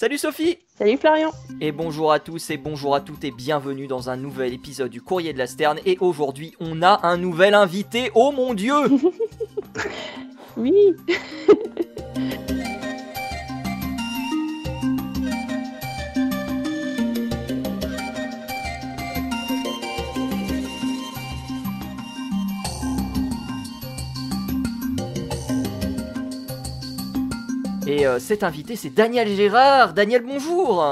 Salut Sophie! Salut Florian. Et bonjour à tous et bonjour à toutes et bienvenue dans un nouvel épisode du Courrier de la Sterne. Et aujourd'hui, on a un nouvel invité. Oh mon Dieu! Oui. Et cet invité, c'est Daniel Gérard. Daniel, bonjour!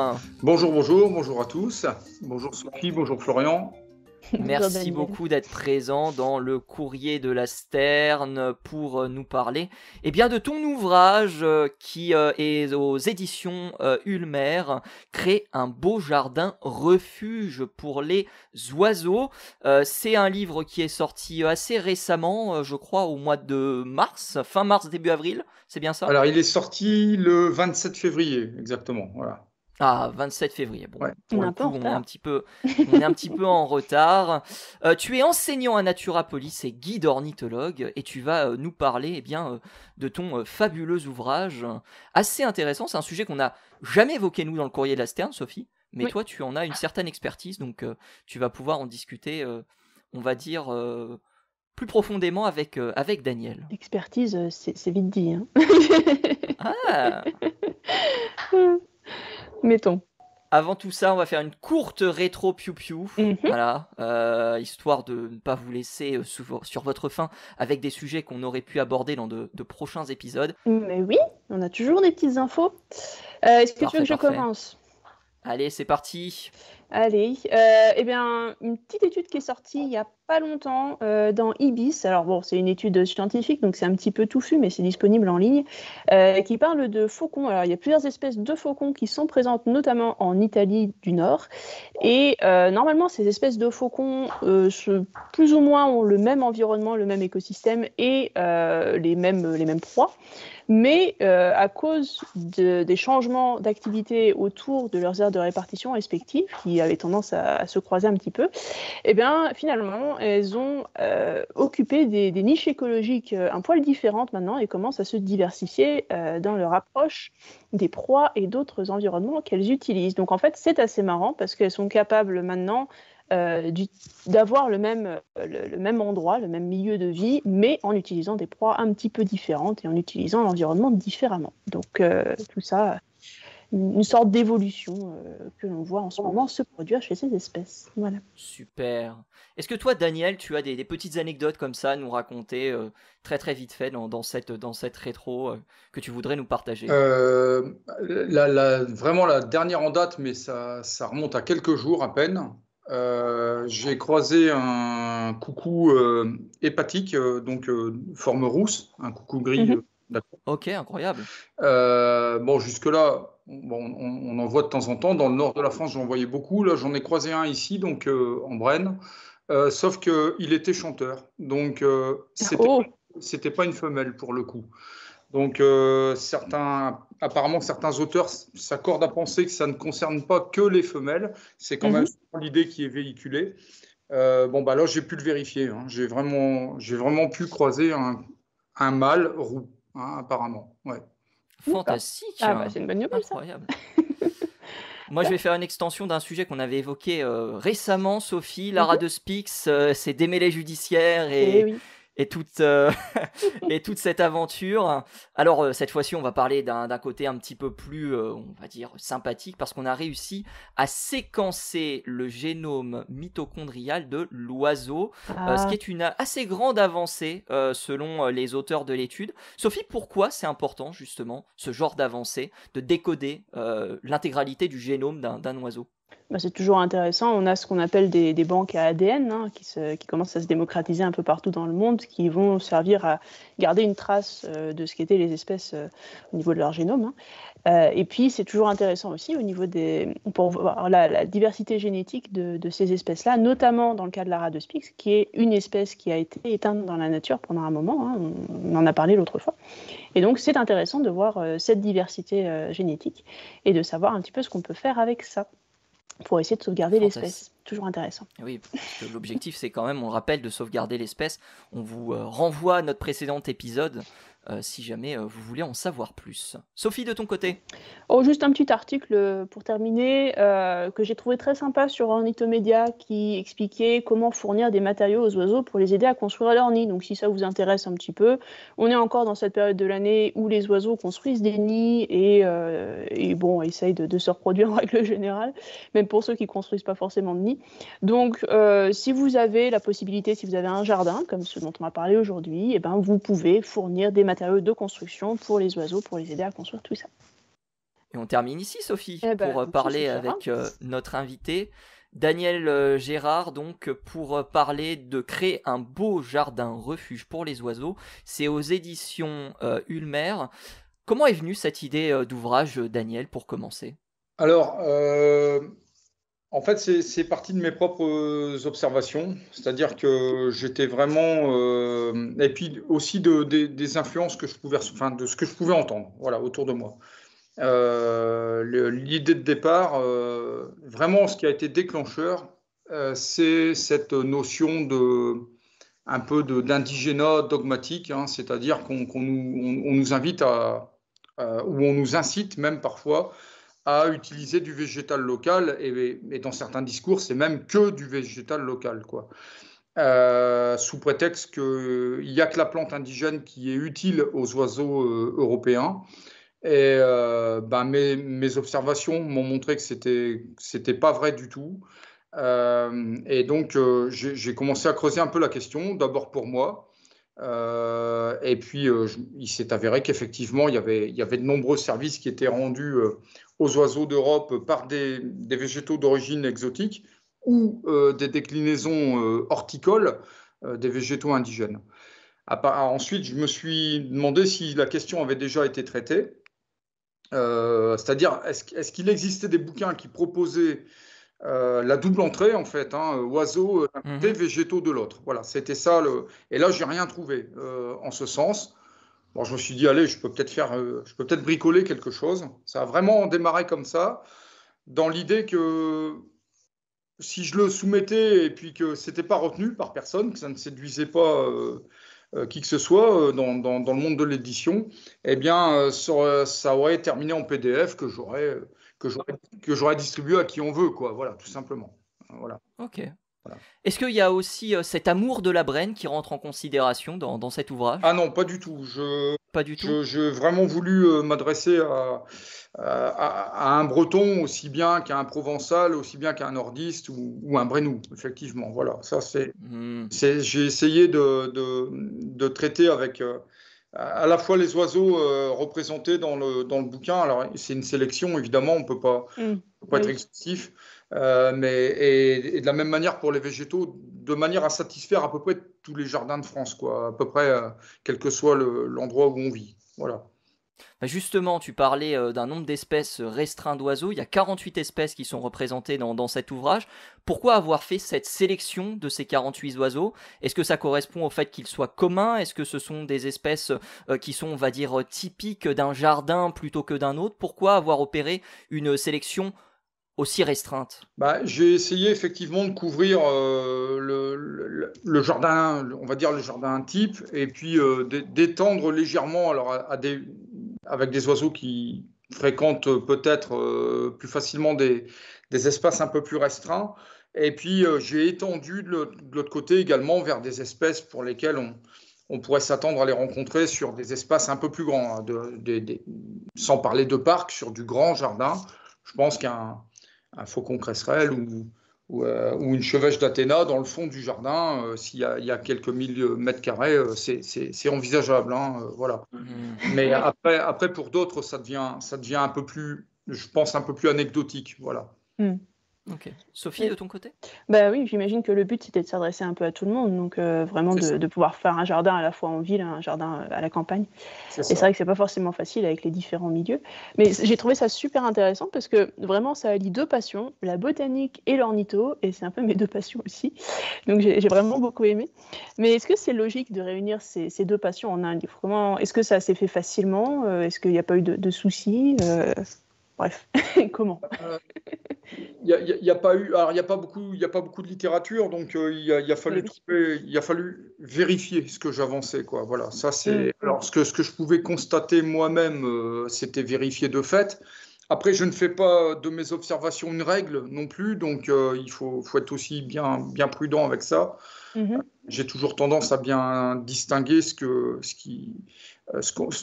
Bonjour à tous. Bonjour Sophie, bonjour Florian. Merci Daniel. beaucoup d'être présent dans le Courrier de la Sterne pour nous parler de ton ouvrage qui est aux éditions Ulmer, Créer un beau jardin refuge pour les oiseaux. C'est un livre qui est sorti assez récemment, je crois au mois de mars, fin mars, début avril, c'est bien ça? Alors, il est sorti le 27 février, exactement. Voilà. Ah, 27 février. Bon, Ouais. pour On est le un peu coup, en on est retard. un petit peu en retard. Tu es enseignant à Naturapolis et guide ornithologue et tu vas nous parler de ton fabuleux ouvrage. Assez intéressant, c'est un sujet qu'on n'a jamais évoqué nous dans le Courrier de la Sterne, Sophie. Mais Oui. toi, tu en as une certaine expertise, donc tu vas pouvoir en discuter, on va dire, plus profondément avec Daniel. L'expertise, c'est vite dit. Hein. Ah! Mettons. Avant tout ça, on va faire une courte rétro piou-piou, Mhm. voilà, histoire de ne pas vous laisser sur votre faim avec des sujets qu'on aurait pu aborder dans de prochains épisodes. Mais oui, on a toujours des petites infos. Est-ce que tu veux que je Parfait. commence? Allez, c'est parti. Allez, une petite étude qui est sortie il n'y a pas longtemps dans IBIS. Alors bon, c'est une étude scientifique, donc c'est un petit peu touffu, mais c'est disponible en ligne, qui parle de faucons. Alors il y a plusieurs espèces de faucons qui sont présentes notamment en Italie du Nord. Et normalement, ces espèces de faucons, plus ou moins, ont le même environnement, le même écosystème et les mêmes proies. Mais à cause des changements d'activité autour de leurs aires de répartition respectives, qui avaient tendance à se croiser un petit peu, finalement, elles ont occupé des niches écologiques un poil différentes maintenant et commencent à se diversifier dans leur approche des proies et d'autres environnements qu'elles utilisent. Donc en fait, c'est assez marrant parce qu'elles sont capables maintenant d'avoir le même endroit, le même milieu de vie, mais en utilisant des proies un petit peu différentes et en utilisant l'environnement différemment. Donc tout ça, une sorte d'évolution que l'on voit en ce moment se produire chez ces espèces. Voilà. Super. Est-ce que toi, Daniel, tu as des petites anecdotes comme ça à nous raconter très très vite fait dans cette rétro que tu voudrais nous partager? Vraiment la dernière en date, mais ça remonte à quelques jours à peine. J'ai croisé un coucou hépatique, forme rousse, un coucou gris. Mhm. D'accord. Ok, incroyable. Bon, jusque-là, on en voit de temps en temps. Dans le nord de la France, j'en voyais beaucoup. Là, j'en ai croisé un ici, donc en Brenne. Sauf qu'il était chanteur. Donc, Oh, c'était pas une femelle pour le coup. Donc, apparemment, certains auteurs s'accordent à penser que ça ne concerne pas que les femelles. C'est quand même souvent l'idée qui est véhiculée. Là, j'ai pu le vérifier. Hein. J'ai vraiment pu croiser un mâle roux, hein, apparemment. Ouais. Fantastique. ah bah c'est une bonne nouvelle ça. Incroyable. Moi, je vais faire une extension d'un sujet qu'on avait évoqué récemment, Sophie. Lara de Spix, ses démêlés judiciaires Eh oui. et toute, et toute cette aventure. Alors, cette fois-ci, on va parler d'un côté un petit peu plus, on va dire, sympathique, parce qu'on a réussi à séquencer le génome mitochondrial de l'oiseau, ce qui est une assez grande avancée selon les auteurs de l'étude. Sophie, pourquoi c'est important, justement, ce genre d'avancée, de décoder l'intégralité du génome d'un oiseau? Bah, c'est toujours intéressant. On a ce qu'on appelle des banques à ADN qui commencent à se démocratiser un peu partout dans le monde, qui vont servir à garder une trace de ce qu'étaient les espèces au niveau de leur génome. Et puis, c'est toujours intéressant aussi au niveau pour voir la diversité génétique de ces espèces-là, notamment dans le cas de l'Ara de Spix, qui est une espèce qui a été éteinte dans la nature pendant un moment. Hein, on en a parlé l'autre fois. Et donc, c'est intéressant de voir cette diversité génétique et de savoir un petit peu ce qu'on peut faire avec ça pour essayer de sauvegarder l'espèce. toujours intéressant. Oui, parce que l'objectif, c'est quand même, on le rappelle, de sauvegarder l'espèce. On vous renvoie à notre précédent épisode si jamais vous voulez en savoir plus. Sophie, de ton côté? Oh, juste un petit article pour terminer que j'ai trouvé très sympa sur Ornithomédia qui expliquait comment fournir des matériaux aux oiseaux pour les aider à construire leur nid. Donc si ça vous intéresse un petit peu, on est encore dans cette période de l'année où les oiseaux construisent des nids et bon, essayent de se reproduire en règle générale, même pour ceux qui ne construisent pas forcément de nid. Donc si vous avez la possibilité, si vous avez un jardin, comme ce dont on va parler aujourd'hui, eh ben, vous pouvez fournir des matériaux de construction pour les oiseaux, pour les aider à construire tout ça. Et on termine ici, Sophie, ben, pour parler avec notre invité, Daniel Gérard, donc pour parler de créer un beau jardin refuge pour les oiseaux. C'est aux éditions Ulmer. Comment est venue cette idée d'ouvrage, Daniel, pour commencer? Alors, en fait, c'est parti de mes propres observations, c'est-à-dire que j'étais vraiment, et puis aussi des influences que je pouvais, enfin, de ce que je pouvais entendre, voilà, autour de moi. L'idée de départ, vraiment, ce qui a été déclencheur, c'est cette notion un peu d'indigénat dogmatique, hein, c'est-à-dire qu'on nous invite ou on nous incite même parfois à utiliser du végétal local, et dans certains discours, c'est même que du végétal local, quoi. Sous prétexte qu'il n'y a que la plante indigène qui est utile aux oiseaux européens. Et mes observations m'ont montré que c'était pas vrai du tout. Et donc, j'ai commencé à creuser un peu la question, d'abord pour moi. Et puis, il s'est avéré qu'effectivement, il y avait de nombreux services qui étaient rendus aux oiseaux d'Europe par des végétaux d'origine exotique ou des déclinaisons horticoles des végétaux indigènes. Ensuite, je me suis demandé si la question avait déjà été traitée. C'est-à-dire, est-ce qu'il existait des bouquins qui proposaient la double entrée, en fait, hein, oiseaux d'un côté, végétaux de l'autre. Voilà, c'était ça. Et là, j'ai rien trouvé en ce sens. Bon, je me suis dit, allez, je peux peut-être bricoler quelque chose. Ça a vraiment démarré comme ça, dans l'idée que si je le soumettais et puis que c'était pas retenu par personne, que ça ne séduisait pas qui que ce soit dans le monde de l'édition, eh bien, ça aurait terminé en PDF que j'aurais distribué à qui on veut, quoi. Voilà, tout simplement. Voilà. Ok. Voilà. Est-ce qu'il y a aussi cet amour de la Brenne qui rentre en considération dans cet ouvrage? Ah non, pas du tout. Pas du tout. J'ai vraiment voulu m'adresser à un Breton aussi bien qu'à un Provençal, aussi bien qu'à un Nordiste ou un Brennou, effectivement. Voilà, ça j'ai essayé de traiter avec à la fois les oiseaux représentés dans le bouquin. Alors, c'est une sélection, évidemment, on peut pas être exhaustif, et de la même manière pour les végétaux, de manière à satisfaire à peu près tous les jardins de France, quoi, à peu près, quel que soit l'endroit où on vit. Voilà. Justement, tu parlais d'un nombre d'espèces restreint d'oiseaux. Il y a 48 espèces qui sont représentées dans cet ouvrage. Pourquoi avoir fait cette sélection de ces 48 oiseaux? Est-ce que ça correspond au fait qu'ils soient communs? Est-ce que ce sont des espèces qui sont, on va dire, typiques d'un jardin plutôt que d'un autre? Pourquoi avoir opéré une sélection aussi restreinte? J'ai essayé effectivement de couvrir le jardin, on va dire le jardin type, et puis d'étendre légèrement alors avec des oiseaux qui fréquentent peut-être plus facilement des espaces un peu plus restreints. Et puis j'ai étendu de l'autre côté également vers des espèces pour lesquelles on pourrait s'attendre à les rencontrer sur des espaces un peu plus grands, hein, sans parler de parcs, sur du grand jardin. Je pense qu'un faucon cresserelle ou une chevêche d'Athéna dans le fond du jardin, s'il y a quelques mètres carrés, c'est envisageable, hein, voilà. Mais après pour d'autres, ça devient un peu plus, je pense, un peu plus anecdotique, voilà. Ok. Sophie, de ton côté? Oui, j'imagine que le but c'était de s'adresser un peu à tout le monde, donc vraiment de pouvoir faire un jardin à la fois en ville, un jardin à la campagne. Et c'est vrai que c'est pas forcément facile avec les différents milieux. Mais j'ai trouvé ça super intéressant parce que vraiment ça allie deux passions, la botanique et l'ornitho, et c'est un peu mes deux passions aussi. Donc j'ai vraiment beaucoup aimé. Mais est-ce que c'est logique de réunir ces deux passions en un livre? Est-ce que ça s'est fait facilement? Est-ce qu'il n'y a pas eu de soucis? Bref, comment? Il y a pas eu, alors il y a pas beaucoup de littérature, donc il a fallu Oui. il a fallu vérifier ce que j'avançais, quoi. Voilà, ça Mm. c'est. Alors ce que je pouvais constater moi-même, c'était vérifié de fait. Après, je ne fais pas de mes observations une règle non plus, donc faut être aussi bien prudent avec ça. Mhm. J'ai toujours tendance à bien distinguer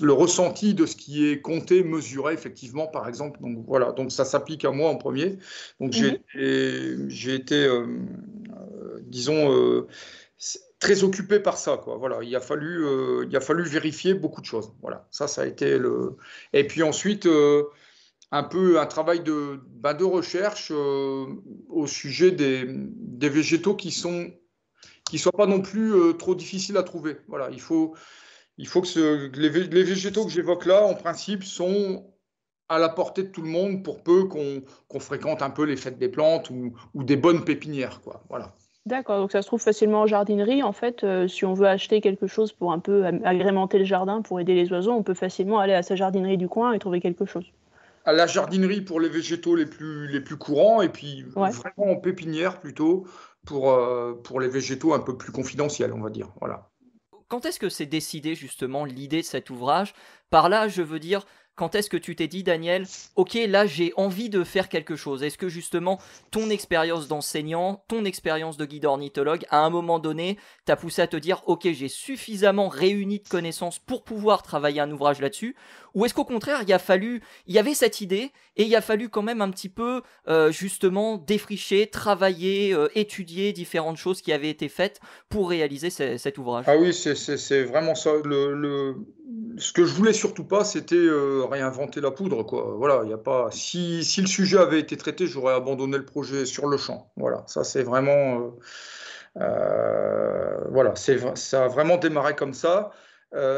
le ressenti de ce qui est compté, mesuré effectivement, par exemple. Donc voilà, donc ça s'applique à moi en premier. Donc Mhm. j'ai été, disons, très occupé par ça, quoi. Voilà, il a fallu vérifier beaucoup de choses. Voilà, ça a été le. Et puis ensuite, un peu un travail de recherche au sujet des végétaux qui soient pas non plus trop difficiles à trouver. Voilà, il faut que les végétaux que j'évoque là, en principe, sont à la portée de tout le monde pour peu qu'on fréquente un peu les fêtes des plantes ou des bonnes pépinières, quoi. Voilà. D'accord, donc ça se trouve facilement en jardinerie. En fait, si on veut acheter quelque chose pour un peu agrémenter le jardin, pour aider les oiseaux, on peut facilement aller à sa jardinerie du coin et trouver quelque chose. À la jardinerie pour les végétaux les plus courants et puis Ouais. vraiment en pépinière plutôt pour les végétaux un peu plus confidentiels, on va dire. Voilà. Quand est-ce que c'est décidé justement l'idée de cet ouvrage? Par là, je veux dire, quand est-ce que tu t'es dit, Daniel, ok, là j'ai envie de faire quelque chose? Est-ce que justement ton expérience d'enseignant, ton expérience de guide ornithologue, à un moment donné, t'a poussé à te dire, ok, j'ai suffisamment réuni de connaissances pour pouvoir travailler un ouvrage là-dessus? Ou est-ce qu'au contraire, il y avait cette idée et il a fallu quand même un petit peu justement défricher, travailler, étudier différentes choses qui avaient été faites pour réaliser cet ouvrage? Ah oui, c'est vraiment ça. Ce que je voulais surtout pas, c'était réinventer la poudre, quoi. Voilà, il y a pas. Si le sujet avait été traité, j'aurais abandonné le projet sur le champ. Voilà, ça c'est vraiment. Voilà, ça a vraiment démarré comme ça.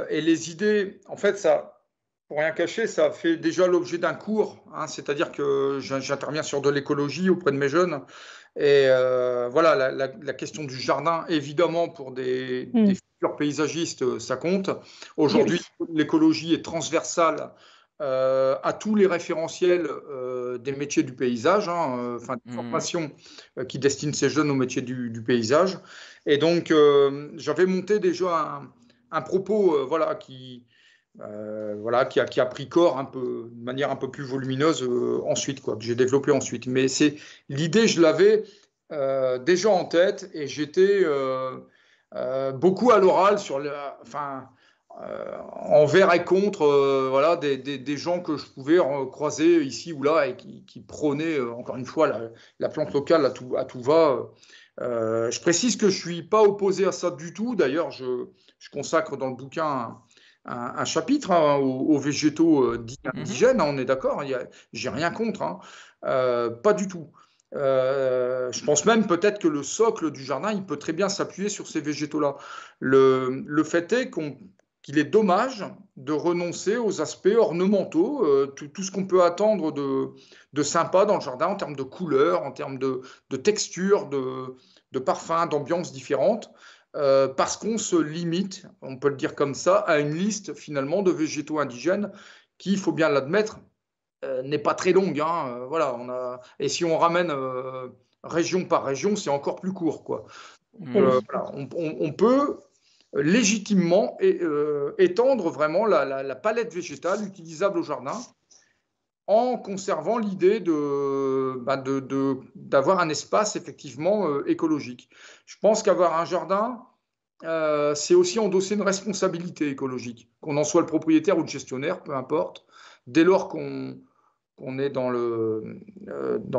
Et les idées, en fait, ça, pour rien cacher, ça a fait déjà l'objet d'un cours, hein, c'est-à-dire que j'interviens sur de l'écologie auprès de mes jeunes. Et voilà, la question du jardin, évidemment, pour des Mm. futurs paysagistes, ça compte. Eh oui. Aujourd'hui, l'écologie est transversale à tous les référentiels des métiers du paysage, hein, enfin, des Mhm. formations qui destinent ces jeunes aux métiers du paysage. Et donc, j'avais monté déjà un propos qui a pris corps un peu, de manière un peu plus volumineuse ensuite, quoi, que j'ai développé ensuite. Mais l'idée, je l'avais déjà en tête et j'étais beaucoup à l'oral enfin, envers et contre voilà, des gens que je pouvais croiser ici ou là et qui prônaient, encore une fois, la plante locale à tout va. Je précise que je ne suis pas opposé à ça du tout. D'ailleurs, je consacre dans le bouquin un chapitre hein, aux végétaux dits Mhm. indigènes, hein, on est d'accord, j'ai rien contre, hein, pas du tout. Je pense même peut-être que le socle du jardin, il peut très bien s'appuyer sur ces végétaux-là. Le fait est qu'il est dommage de renoncer aux aspects ornementaux, tout ce qu'on peut attendre de sympa dans le jardin en termes de couleurs, en termes de texture, de parfums, d'ambiances différentes, parce qu'on se limite, on peut le dire comme ça, à une liste finalement de végétaux indigènes qui, il faut bien l'admettre, n'est pas très longue. Hein, voilà, et si on ramène région par région, c'est encore plus court, quoi. Eh Mhm. oui. Voilà, on peut légitimement étendre vraiment la palette végétale utilisable au jardin en conservant l'idée d'avoir un espace effectivement écologique. Je pense qu'avoir un jardin, c'est aussi endosser une responsabilité écologique, qu'on en soit le propriétaire ou le gestionnaire, peu importe, dès lors qu'on est dans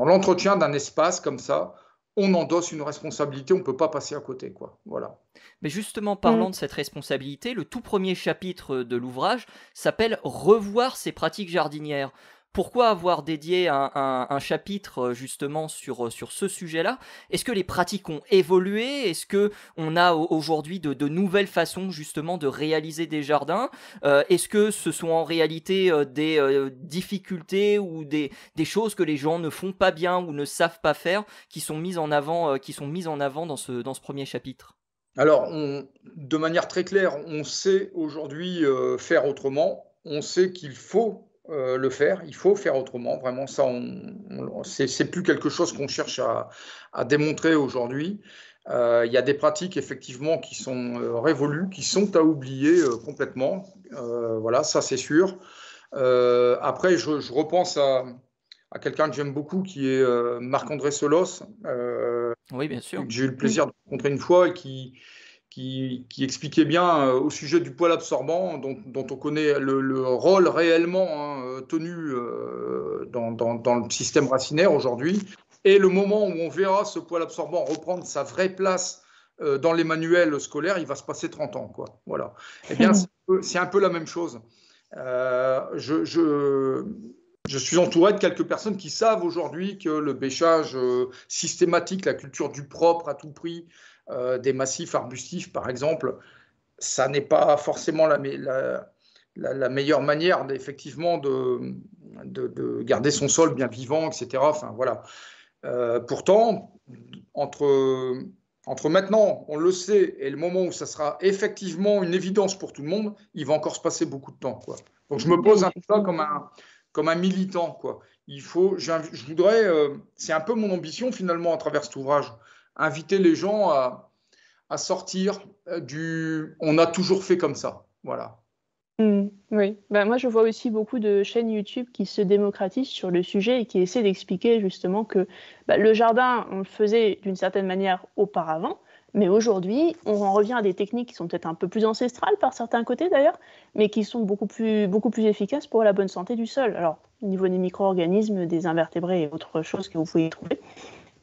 l'entretien d'un espace comme ça, on endosse une responsabilité, on ne peut pas passer à côté, quoi. Voilà. Mais justement, Mm. parlant de cette responsabilité, le tout premier chapitre de l'ouvrage s'appelle Revoir ses pratiques jardinières. Pourquoi avoir dédié un chapitre justement sur ce sujet-là? Est-ce que les pratiques ont évolué? Est-ce que on a aujourd'hui de nouvelles façons justement de réaliser des jardins? Est-ce que ce sont en réalité des difficultés ou des choses que les gens ne font pas bien ou ne savent pas faire qui sont mises en avant, dans ce premier chapitre? Alors, de manière très claire, on sait aujourd'hui faire autrement. On sait qu'il faut le faire, il faut faire autrement. Vraiment, ça, c'est plus quelque chose qu'on cherche à démontrer aujourd'hui. Il y a des pratiques effectivement qui sont révolues, qui sont à oublier complètement. Voilà, ça c'est sûr. Après, je repense à quelqu'un que j'aime beaucoup, qui est Marc-André Solos, Oui, bien sûr. que j'ai eu le plaisir de rencontrer une fois et qui expliquait bien au sujet du poil absorbant, dont on connaît le rôle réellement tenu dans le système racinaire aujourd'hui, et le moment où on verra ce poil absorbant reprendre sa vraie place dans les manuels scolaires, il va se passer 30 ans, quoi. Voilà. Eh bien, c'est un peu la même chose. Je suis entouré de quelques personnes qui savent aujourd'hui que le bêchage systématique, la culture du propre à tout prix, des massifs arbustifs, par exemple, ça n'est pas forcément la meilleure manière, effectivement, de garder son sol bien vivant, etc. Enfin, voilà. Pourtant, entre maintenant, on le sait, et le moment où ça sera effectivement une évidence pour tout le monde, il va encore se passer beaucoup de temps, quoi. Donc, je me pose un peu là comme un militant, quoi. Je voudrais, c'est un peu mon ambition finalement à travers cet ouvrage, inviter les gens à sortir on a toujours fait comme ça. Voilà. Oui, moi je vois aussi beaucoup de chaînes YouTube qui se démocratisent sur le sujet et qui essaient d'expliquer justement que le jardin, on le faisait d'une certaine manière auparavant, mais aujourd'hui, on en revient à des techniques qui sont peut-être un peu plus ancestrales par certains côtés d'ailleurs, mais qui sont beaucoup plus efficaces pour la bonne santé du sol. Alors, au niveau des micro-organismes, des invertébrés et autres choses que vous pouvez y trouver.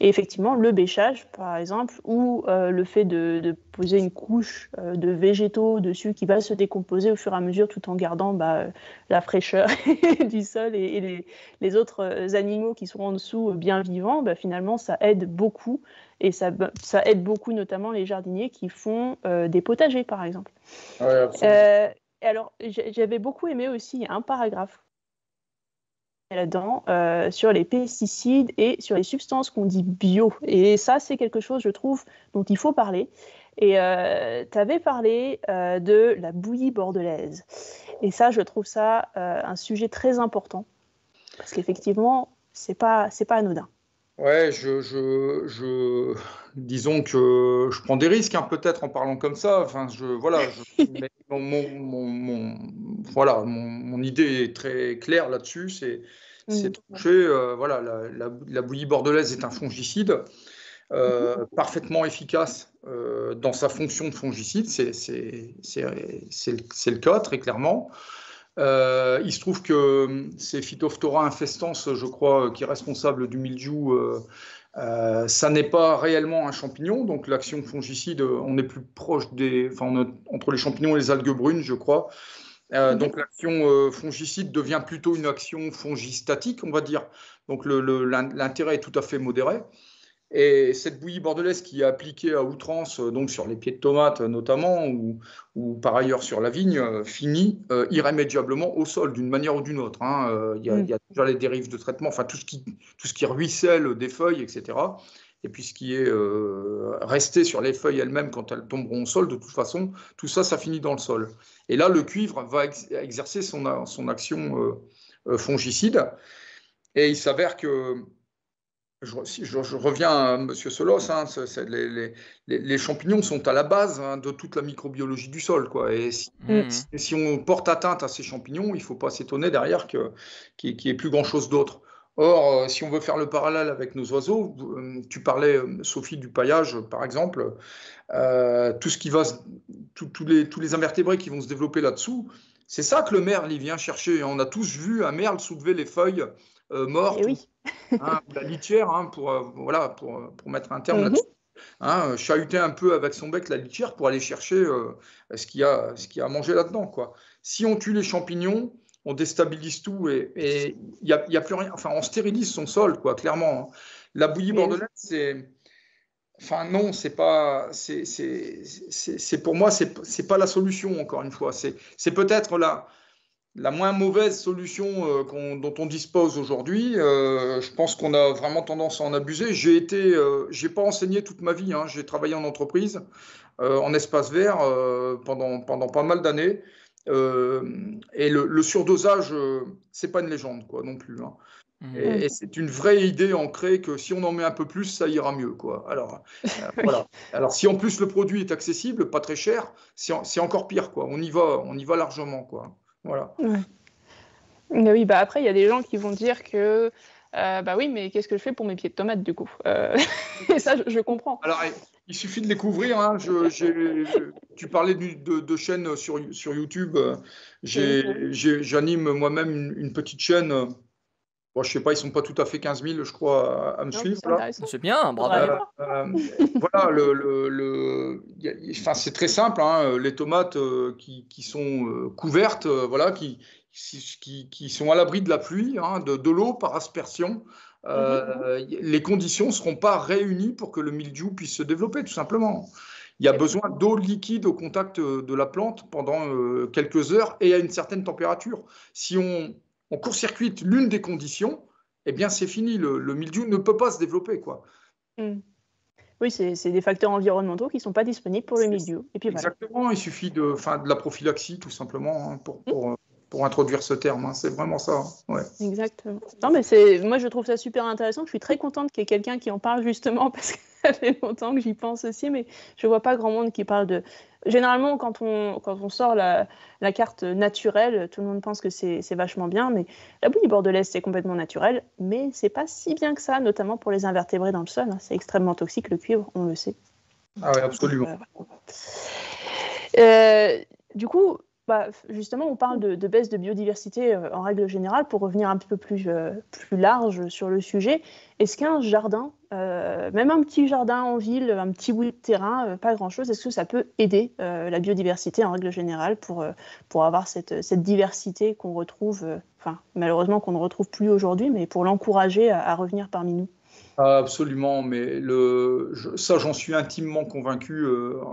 Et effectivement, le bêchage, par exemple, ou le fait de poser une couche de végétaux dessus qui va se décomposer au fur et à mesure tout en gardant la fraîcheur du sol et les autres animaux qui sont en dessous bien vivants, finalement, ça aide beaucoup. Et ça aide beaucoup notamment les jardiniers qui font des potagers, par exemple. Ouais, absolument. Alors, j'avais beaucoup aimé aussi un paragraphe là-dedans sur les pesticides et sur les substances qu'on dit bio. Et ça, c'est quelque chose, je trouve, dont il faut parler. Et tu avais parlé de la bouillie bordelaise. Et ça, je trouve ça un sujet très important. Parce qu'effectivement, c'est pas anodin. Ouais, disons que je prends des risques, peut-être en parlant comme ça. Enfin, mais mon idée est très claire là-dessus. C'est toucher. Voilà, la bouillie bordelaise est un fongicide parfaitement efficace dans sa fonction de fongicide. C'est le cas, très clairement. Il se trouve que c'est Phytophthora infestans, je crois, qui est responsable du mildiou. Ça n'est pas réellement un champignon, donc l'action fongicide, on est plus proche entre les champignons et les algues brunes, je crois. Donc l'action fongicide devient plutôt une action fongistatique, on va dire. Donc l'intérêt est tout à fait modéré. Et cette bouillie bordelaise qui est appliquée à outrance, donc sur les pieds de tomates notamment, ou par ailleurs sur la vigne, finit irrémédiablement au sol d'une manière ou d'une autre. Il y a déjà les dérives de traitement, enfin tout ce qui ruisselle des feuilles, etc. Et puis ce qui est resté sur les feuilles elles-mêmes quand elles tomberont au sol, de toute façon, tout ça, ça finit dans le sol. Et là, le cuivre va exercer son action fongicide. Et il s'avère que je reviens à M. Solos, les champignons sont à la base de toute la microbiologie du sol, quoi. Et si on porte atteinte à ces champignons, il ne faut pas s'étonner derrière qu'il n'y ait plus grand-chose d'autre. Or, si on veut faire le parallèle avec nos oiseaux, tu parlais, Sophie, du paillage, par exemple, tous les invertébrés qui vont se développer là-dessous, c'est ça que le merle il vient chercher. On a tous vu un merle soulever les feuilles mortes. Oui. La litière, pour mettre un terme là-dessus, chahuter un peu avec son bec la litière pour aller chercher ce qu'il y a à manger là-dedans, quoi. Si on tue les champignons, on déstabilise tout et il y a plus rien. Enfin, on stérilise son sol, quoi, clairement. La bouillie bordelaise, pour moi, c'est pas la solution, encore une fois. C'est peut-être la moins mauvaise solution dont on dispose aujourd'hui. Je pense qu'on a vraiment tendance à en abuser. J'ai pas enseigné toute ma vie. J'ai travaillé en entreprise, en espace vert pendant pas mal d'années. Et le surdosage, c'est pas une légende, quoi, non plus. Hein. Et c'est une vraie idée ancrée que si on en met un peu plus, ça ira mieux, quoi. Alors, voilà. Alors, si en plus le produit est accessible, pas très cher, c'est encore pire, quoi. On y va largement, quoi. Voilà. Ouais. Mais oui, bah après, il y a des gens qui vont dire que bah oui, mais qu'est-ce que je fais pour mes pieds de tomates du coup Et ça, je comprends. Alors, il suffit de les couvrir. Hein. Tu parlais de chaînes sur YouTube. J'anime moi-même une petite chaîne. Bon, je sais pas, ils sont pas tout à fait 15 000, je crois, à me Non, suivre. c'est Là. intéressant. C'est bien, Faudra aller bravo. voir. Voilà, enfin, c'est très simple. Hein, les tomates qui sont couvertes, voilà, qui sont à l'abri de la pluie, hein, de l'eau par aspersion. Les conditions ne seront pas réunies pour que le mildiou puisse se développer, tout simplement. Il y a besoin d'eau liquide au contact de la plante pendant quelques heures et à une certaine température. Si on court-circuite l'une des conditions, eh bien c'est fini, le mildiou ne peut pas se développer, quoi. Oui, c'est des facteurs environnementaux qui ne sont pas disponibles pour le mildiou. Et puis Exactement, voilà. il suffit de la prophylaxie, tout simplement, hein, pour introduire ce terme. Hein. C'est vraiment ça. Hein. Ouais. Exactement. Non, mais moi, je trouve ça super intéressant. Je suis très contente qu'il y ait quelqu'un qui en parle justement parce que ça fait longtemps que j'y pense aussi, mais je vois pas grand monde qui parle de. Généralement, quand on sort la carte naturelle, tout le monde pense que c'est vachement bien, mais la bouillie bordelaise, c'est complètement naturel, mais c'est pas si bien que ça, notamment pour les invertébrés dans le sol. Hein. C'est extrêmement toxique, le cuivre, on le sait. Ah oui, absolument. Du coup, justement, on parle de baisse de biodiversité en règle générale. Pour revenir un peu plus large sur le sujet, est-ce qu'un jardin, même un petit jardin en ville, un petit bout de terrain, pas grand-chose, est-ce que ça peut aider la biodiversité en règle générale pour avoir cette diversité qu'on retrouve, malheureusement qu'on ne retrouve plus aujourd'hui, mais pour l'encourager à revenir parmi nous? Absolument, mais ça, j'en suis intimement convaincu.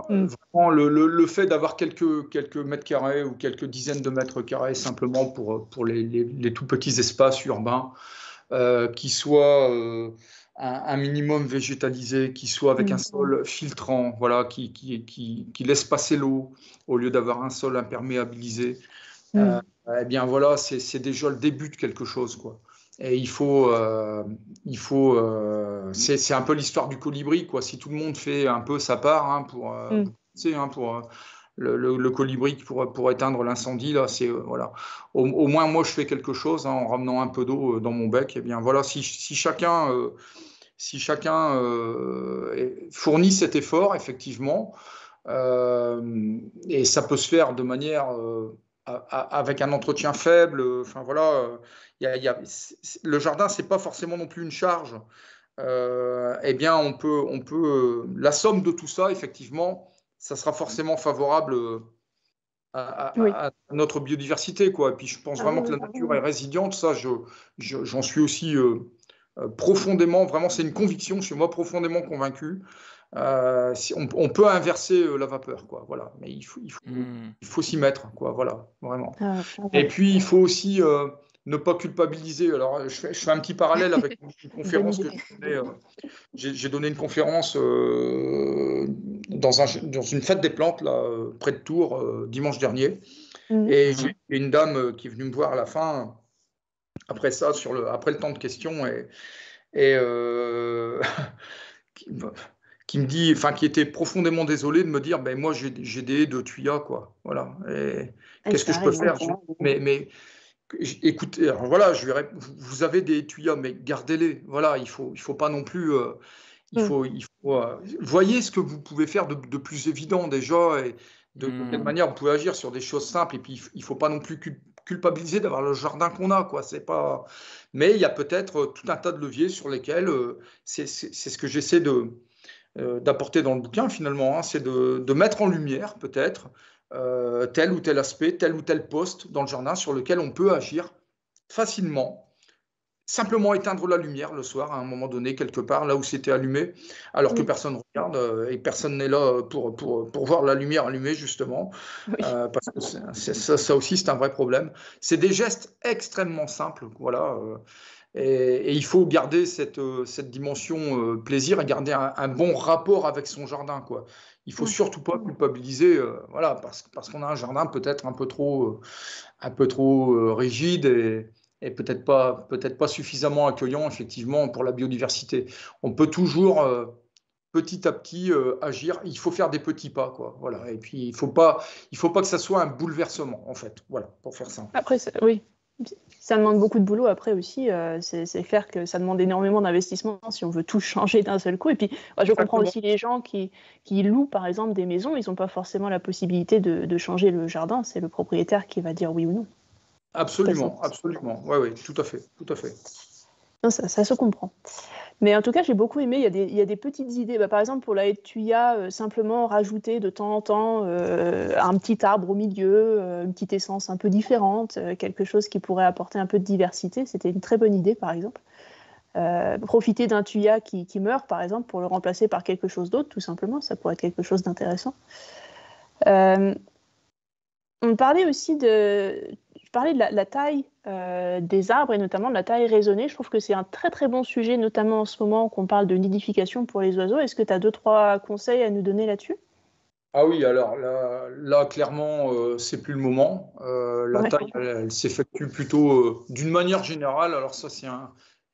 Vraiment, le fait d'avoir quelques mètres carrés ou quelques dizaines de mètres carrés simplement pour les tout petits espaces urbains, qui soient un minimum végétalisé, qui soient avec un sol filtrant, voilà, qui laisse passer l'eau au lieu d'avoir un sol imperméabilisé, eh bien voilà, c'est déjà le début de quelque chose, quoi. Et c'est un peu l'histoire du colibri, quoi. Si tout le monde fait un peu sa part, hein, pour le colibri pour éteindre l'incendie, là, c'est voilà. Au moins moi je fais quelque chose, hein, en ramenant un peu d'eau dans mon bec. Et bien voilà, si chacun fournit cet effort, effectivement, et ça peut se faire de manière avec un entretien faible. Enfin voilà, le jardin, c'est pas forcément non plus une charge. Eh bien, on peut la somme de tout ça, effectivement, ça sera forcément favorable à notre biodiversité, quoi. Et puis, je pense vraiment que la nature est résiliente. Ça, j'en suis aussi profondément, vraiment, c'est une conviction chez moi, profondément convaincu. On peut inverser la vapeur, quoi. Voilà. Mais il faut s'y mettre, quoi. Voilà, vraiment. Et puis, il faut aussi ne pas culpabiliser. Alors, je fais un petit parallèle avec une conférence que j'ai donné une conférence dans une fête des plantes, là, près de Tours, dimanche dernier. Et j'ai une dame qui est venue me voir à la fin, après ça, après le temps de questions, et qui me dit, enfin, qui était profondément désolé de me dire, ben moi j'ai des haies de tuyas, quoi. Voilà. Et qu'est-ce que je peux faire? Mais écoutez, alors voilà, vous avez des tuyas, mais gardez-les. Voilà, il faut pas non plus. Voyez ce que vous pouvez faire de plus évident déjà, et de quelle manière vous pouvez agir sur des choses simples. Et puis il faut pas non plus culpabiliser d'avoir le jardin qu'on a, quoi. C'est pas. Mais il y a peut-être tout un tas de leviers sur lesquels c'est ce que j'essaie d'apporter dans le bouquin finalement, hein, c'est de mettre en lumière peut-être tel ou tel aspect, tel ou tel poste dans le jardin sur lequel on peut agir facilement, simplement éteindre la lumière le soir à un moment donné quelque part là où c'était allumé, alors que personne regarde et personne n'est là pour voir la lumière allumée justement, parce que ça aussi c'est un vrai problème. C'est des gestes extrêmement simples, voilà. Et il faut garder cette dimension plaisir et garder un bon rapport avec son jardin, quoi. il faut surtout pas culpabiliser, voilà, parce qu'on a un jardin peut-être un peu trop rigide et peut-être pas suffisamment accueillant, effectivement, pour la biodiversité. On peut toujours, petit à petit, agir. Il faut faire des petits pas, quoi. Voilà. Et puis, il faut pas que ça soit un bouleversement, en fait. Voilà, pour faire simple. Après, oui, ça demande beaucoup de boulot après aussi. C'est clair que ça demande énormément d'investissement si on veut tout changer d'un seul coup. Et puis, je comprends aussi les gens qui louent, par exemple, des maisons. Ils n'ont pas forcément la possibilité de changer le jardin. C'est le propriétaire qui va dire oui ou non. Absolument, absolument. Oui, tout à fait, tout à fait. Non, ça se comprend. Mais en tout cas, j'ai beaucoup aimé. Il y a des petites idées. Par exemple, pour la haie de Thuya, simplement rajouter de temps en temps un petit arbre au milieu, une petite essence un peu différente, quelque chose qui pourrait apporter un peu de diversité. C'était une très bonne idée, par exemple. Profiter d'un Thuya qui meurt, par exemple, pour le remplacer par quelque chose d'autre, tout simplement. Ça pourrait être quelque chose d'intéressant. On parlait aussi je parlais de la taille des arbres et notamment de la taille raisonnée. Je trouve que c'est un très très bon sujet, notamment en ce moment qu'on parle de nidification pour les oiseaux. Est-ce que tu as 2-3 conseils à nous donner là-dessus? Ah oui, alors là clairement, c'est plus le moment. La taille, elle s'effectue plutôt d'une manière générale. Alors ça,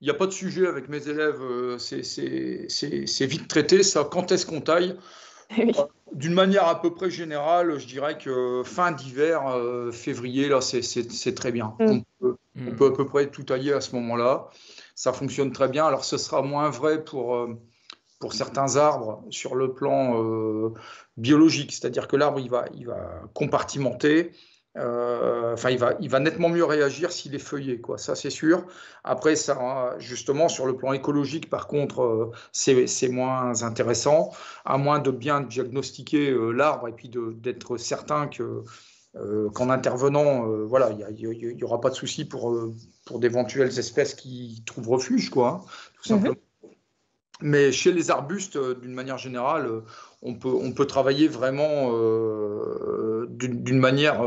il n'y a pas de sujet avec mes élèves, c'est vite traité. Ça, quand est-ce qu'on taille? Oui. D'une manière à peu près générale, je dirais que fin d'hiver, février, là, c'est très bien. On peut à peu près tout tailler à ce moment-là. Ça fonctionne très bien. Alors, ce sera moins vrai pour certains arbres sur le plan biologique, c'est-à-dire que l'arbre, il va compartimenter. Enfin, il va nettement mieux réagir s'il est feuillé, quoi. Ça, c'est sûr. Après, ça, justement, sur le plan écologique, par contre, c'est moins intéressant, à moins de bien diagnostiquer l'arbre et puis d'être certain qu'en intervenant, voilà, il y aura pas de souci pour d'éventuelles espèces qui trouvent refuge, quoi, hein, tout simplement. Mais chez les arbustes, d'une manière générale, on peut travailler vraiment d'une manière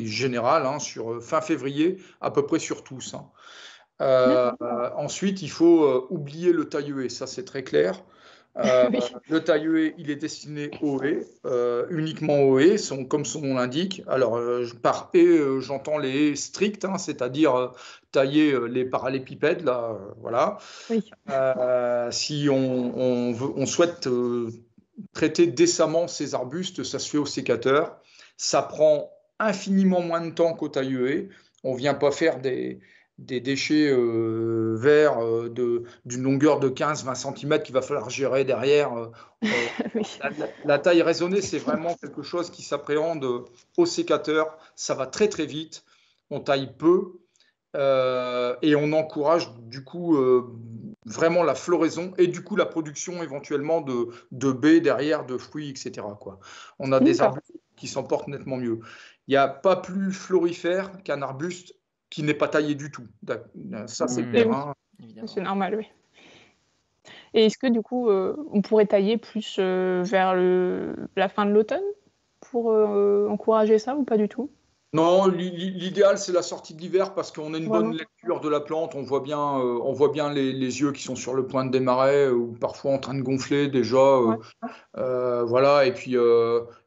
générale, hein, sur fin février, à peu près sur tous, hein. Ensuite, il faut oublier le taille-haie, ça c'est très clair. Oui. Le taille-haie, il est destiné aux haies, uniquement aux haies, comme son nom l'indique. Alors, par haie, j'entends les haies strictes, hein, c'est-à-dire tailler les parallépipèdes, là, voilà. Oui. Si on souhaite traiter décemment ces arbustes, ça se fait au sécateur. Ça prend infiniment moins de temps qu'au taille-haie. On ne vient pas faire des déchets verts d'une longueur de 15-20 cm qu'il va falloir gérer derrière. Oui. La taille raisonnée, c'est vraiment quelque chose qui s'appréhende au sécateur. Ça va très très vite. On taille peu et on encourage du coup vraiment la floraison et du coup la production éventuellement de baies derrière, de fruits, etc., quoi. On a des arbustes qui s'en portent nettement mieux. Il n'y a pas plus florifère qu'un arbuste qui n'est pas taillé du tout. Ça, c'est clair. Oui. Hein. C'est normal, oui. Et est-ce que du coup, on pourrait tailler plus vers la fin de l'automne pour encourager ça ou pas du tout? Non, l'idéal, c'est la sortie de l'hiver parce qu'on a une bonne lecture de la plante. On voit bien les yeux qui sont sur le point de démarrer ou parfois en train de gonfler déjà. Voilà, et puis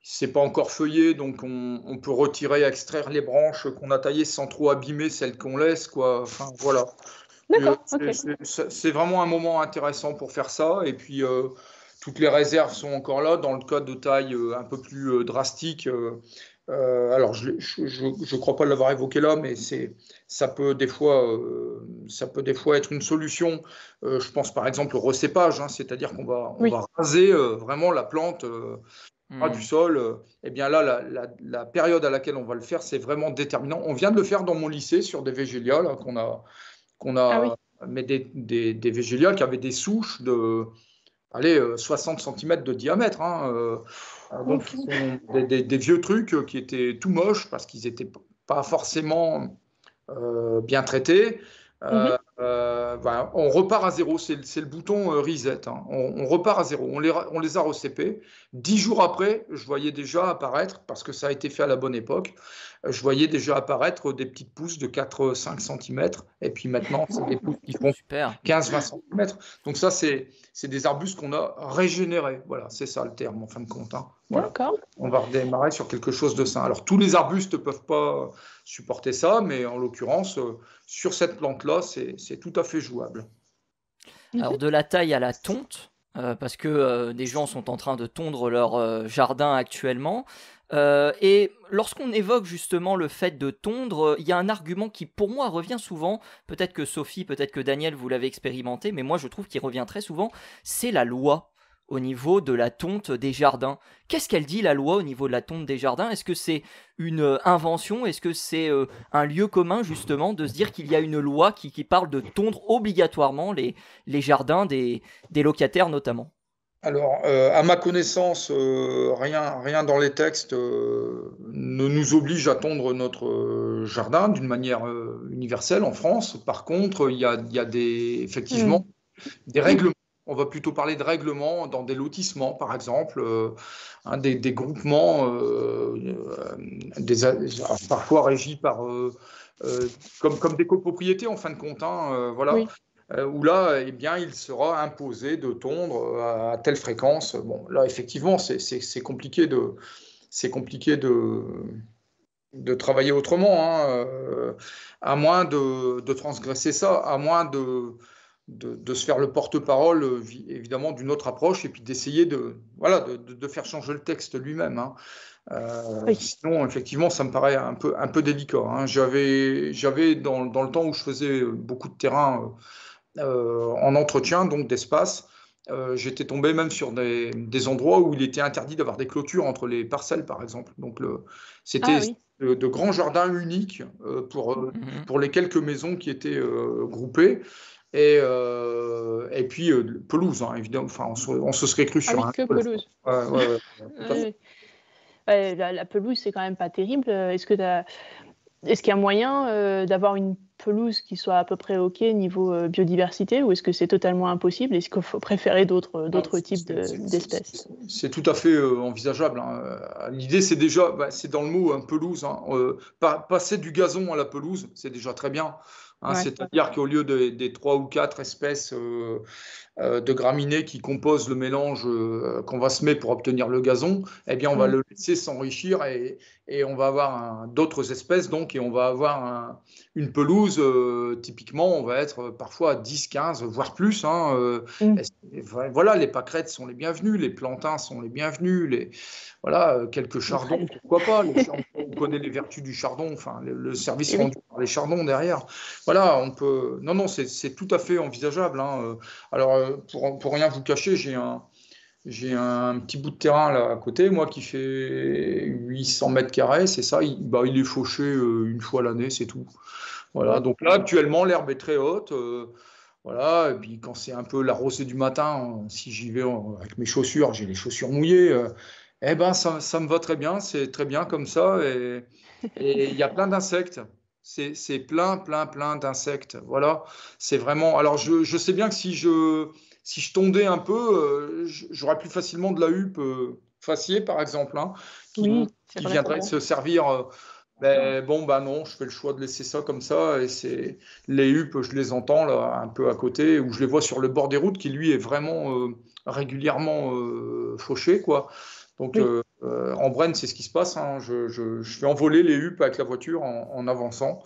c'est pas encore feuillé, donc on peut retirer, extraire les branches qu'on a taillées sans trop abîmer celles qu'on laisse, quoi. Enfin, voilà. C'est vraiment un moment intéressant pour faire ça. Et puis, toutes les réserves sont encore là. Dans le cas de taille un peu plus drastique, alors je ne crois pas l'avoir évoqué là, mais ça peut des fois être une solution. Je pense par exemple au recépage, hein, c'est-à-dire qu'on va raser vraiment la plante du sol. Et bien là, la période à laquelle on va le faire, c'est vraiment déterminant. On vient de le faire dans mon lycée sur des végélias là, mais des végélias qui avaient des souches de 60 cm de diamètre. Hein, donc, ce sont des vieux trucs qui étaient tout moches parce qu'ils n'étaient pas forcément bien traités. Voilà, on repart à zéro, c'est le bouton reset. Hein. On repart à zéro, on les a recépés. 10 jours après, je voyais déjà apparaître, parce que ça a été fait à la bonne époque, je voyais déjà apparaître des petites pousses de 4-5 cm. Et puis maintenant, c'est des pousses qui font 15-20 cm. Donc ça, c'est des arbustes qu'on a régénérés. Voilà, c'est ça le terme en fin de compte. Hein. Voilà. D'accord. On va redémarrer sur quelque chose de sain. Alors, tous les arbustes ne peuvent pas supporter ça, mais en l'occurrence, sur cette plante-là, c'est tout à fait jouable. Alors, de la taille à la tonte, parce que des gens sont en train de tondre leur jardin actuellement. Et lorsqu'on évoque justement le fait de tondre, il y a un argument qui pour moi revient souvent, peut-être que Sophie, peut-être que Daniel, vous l'avez expérimenté, mais moi je trouve qu'il revient très souvent, c'est la loi au niveau de la tonte des jardins. Qu'est-ce qu'elle dit la loi au niveau de la tonte des jardins? Est-ce que c'est une invention? Est-ce que c'est un lieu commun justement de se dire qu'il y a une loi qui parle de tondre obligatoirement les jardins des locataires notamment? Alors, à ma connaissance, rien dans les textes ne nous oblige à tondre notre jardin d'une manière universelle en France. Par contre, il y a effectivement des règlements. On va plutôt parler de règlements dans des lotissements, par exemple, des groupements, parfois régis par, comme des copropriétés en fin de compte. Hein, voilà. Oui. Où là, eh bien, il sera imposé de tondre à telle fréquence. Bon, là, effectivement, c'est compliqué de travailler autrement, hein, à moins de transgresser ça, à moins de se faire le porte-parole, évidemment, d'une autre approche, et puis d'essayer de faire changer le texte lui-même. Hein. Oui. Sinon, effectivement, ça me paraît un peu délicat. Hein. J'avais dans le temps où je faisais beaucoup de terrain en entretien, donc d'espace, j'étais tombé même sur des endroits où il était interdit d'avoir des clôtures entre les parcelles, par exemple. Donc, c'était de grands jardins uniques pour les quelques maisons qui étaient groupées. Et puis, pelouse, hein, évidemment. Enfin, on se serait cru sur oui, que pelouse. La pelouse, c'est quand même pas terrible. Est-ce qu'il y a moyen d'avoir une pelouse qui soit à peu près OK niveau biodiversité, ou est-ce que c'est totalement impossible? Est-ce qu'il faut préférer d'autres types d'espèces? C'est tout à fait envisageable. Hein. L'idée, c'est déjà, c'est dans le mot pelouse. Hein. Passer du gazon à la pelouse, c'est déjà très bien. Hein, c'est-à-dire qu'au lieu des 3 ou 4 espèces de graminées qui composent le mélange qu'on va semer pour obtenir le gazon, eh bien, on va le laisser s'enrichir et on va avoir d'autres espèces, donc, et on va avoir une pelouse, typiquement, on va être parfois à 10, 15, voire plus. Hein, voilà, les pâquerettes sont les bienvenus, les plantains sont les bienvenus, quelques chardons, pourquoi pas. On connaît les vertus du chardon, enfin, le service rendu par les chardons derrière. Voilà, on peut. Non, c'est tout à fait envisageable. Hein. Alors, pour rien vous cacher, j'ai un petit bout de terrain là à côté, moi, qui fait 800 mètres carrés, c'est ça. Il est fauché une fois l'année, c'est tout. Voilà. Donc là, actuellement, l'herbe est très haute. Voilà. Et puis quand c'est un peu la rosée du matin, si j'y vais avec mes chaussures, j'ai les chaussures mouillées. Eh ben, ça me va très bien. C'est très bien comme ça. Et il y a plein d'insectes. C'est plein d'insectes. Voilà. C'est vraiment. Alors, je sais bien que si je tondais un peu, j'aurais plus facilement de la huppe faciée, par exemple, hein, qui viendrait se servir. Non, je fais le choix de laisser ça comme ça. Et les huppes, je les entends là, un peu à côté, ou je les vois sur le bord des routes, qui lui est vraiment régulièrement fauché, quoi. Donc, en Brenne, c'est ce qui se passe. Hein. Je fais envoler les huppes avec la voiture en avançant.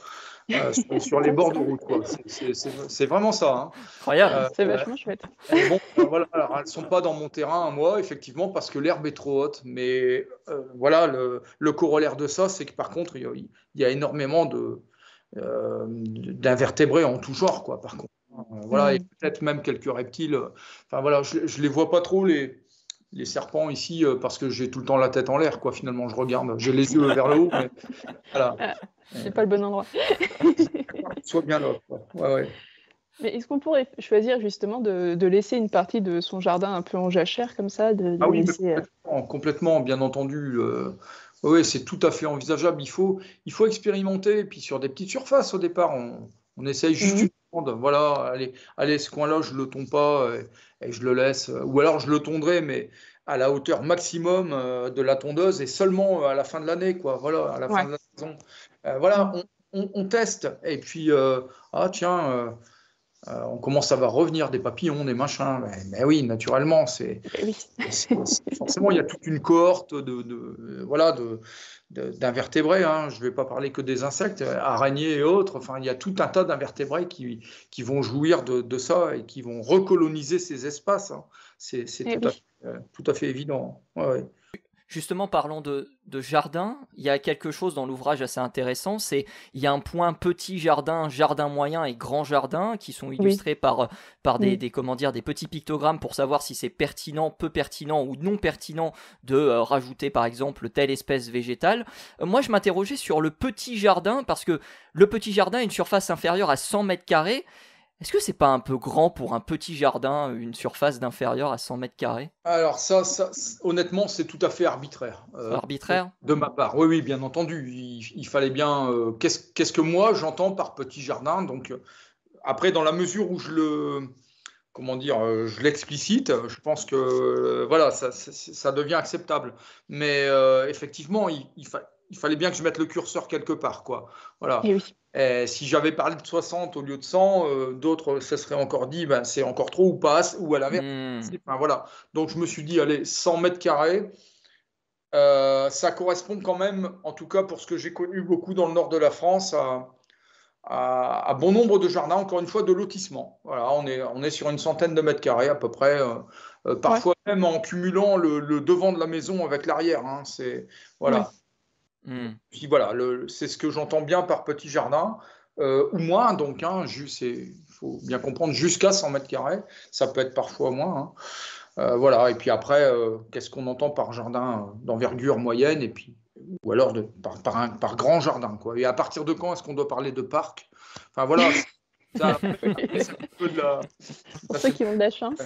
Sur les bords de route, quoi. C'est vraiment ça. Hein. Incroyable. C'est vachement chouette. Voilà, alors, elles ne sont pas dans mon terrain, moi, effectivement, parce que l'herbe est trop haute. Mais voilà, le corollaire de ça, c'est que par contre, il y a énormément d'invertébrés en tout genre, quoi, par contre. Voilà, et peut-être même quelques reptiles. Enfin, voilà, je ne les vois pas trop, les serpents ici, parce que j'ai tout le temps la tête en l'air, quoi. Finalement, je regarde, j'ai les yeux vers le haut, mais voilà. C'est pas le bon endroit. Soit bien là, quoi. Ouais. Mais est-ce qu'on pourrait choisir justement de laisser une partie de son jardin un peu en jachère comme ça, oui, laisser... complètement, bien entendu. Oui, c'est tout à fait envisageable. Il faut expérimenter, et puis sur des petites surfaces au départ, on essaye juste une tonde. Voilà, allez, ce coin-là, je le tonds pas et je le laisse. Ou alors je le tondrai, mais à la hauteur maximum de la tondeuse et seulement à la fin de l'année, quoi. Voilà, à la fin de l'année. Voilà, on teste. Et puis, ah tiens, on commence à voir revenir des papillons, des machins. Mais oui, naturellement, Oui. forcément, il y a toute une cohorte voilà, d'invertébrés. Hein. Je ne vais pas parler que des insectes, araignées et autres. Enfin, il y a tout un tas d'invertébrés qui vont jouir de ça et qui vont recoloniser ces espaces. Hein. C'est tout à fait évident. Ouais, ouais. Justement, parlons de jardin. Il y a quelque chose dans l'ouvrage assez intéressant, il y a un point petit jardin, jardin moyen et grand jardin qui sont illustrés par des petits pictogrammes pour savoir si c'est pertinent, peu pertinent ou non pertinent de rajouter par exemple telle espèce végétale. Moi, je m'interrogeais sur le petit jardin parce que le petit jardin a une surface inférieure à 100 mètres carrés. Est-ce que c'est pas un peu grand pour un petit jardin, une surface d'inférieure à 100 mètres carrés? Alors ça, honnêtement, c'est tout à fait arbitraire. Arbitraire? De ma part. Oui, oui, bien entendu. Il fallait bien... qu'est-ce que moi, j'entends par petit jardin? Donc, après, dans la mesure où je l'explicite, je pense que voilà, ça devient acceptable. Mais effectivement, il fallait bien que je mette le curseur quelque part, quoi. Voilà. Et oui. Et si j'avais parlé de 60 au lieu de 100, d'autres se seraient encore dit ben, c'est encore trop ou pas, ou à l'inverse. Enfin, voilà. Donc je me suis dit, allez, 100 mètres carrés, ça correspond quand même, en tout cas pour ce que j'ai connu beaucoup dans le nord de la France, à bon nombre de jardins, encore une fois, de lotissement. Voilà, on est sur une centaine de mètres carrés à peu près, parfois même en cumulant le devant de la maison avec l'arrière. Hein, voilà. Ouais. Puis voilà, c'est ce que j'entends bien par petit jardin, ou moins, donc, hein, il faut bien comprendre, jusqu'à 100 mètres carrés, ça peut être parfois moins. Hein. Voilà, et puis après, qu'est-ce qu'on entend par jardin d'envergure moyenne, et puis, ou alors par grand jardin, quoi. Et à partir de quand est-ce qu'on doit parler de parc? Enfin voilà, ça, c'est un peu de la... Pour ceux qui ont de la chance.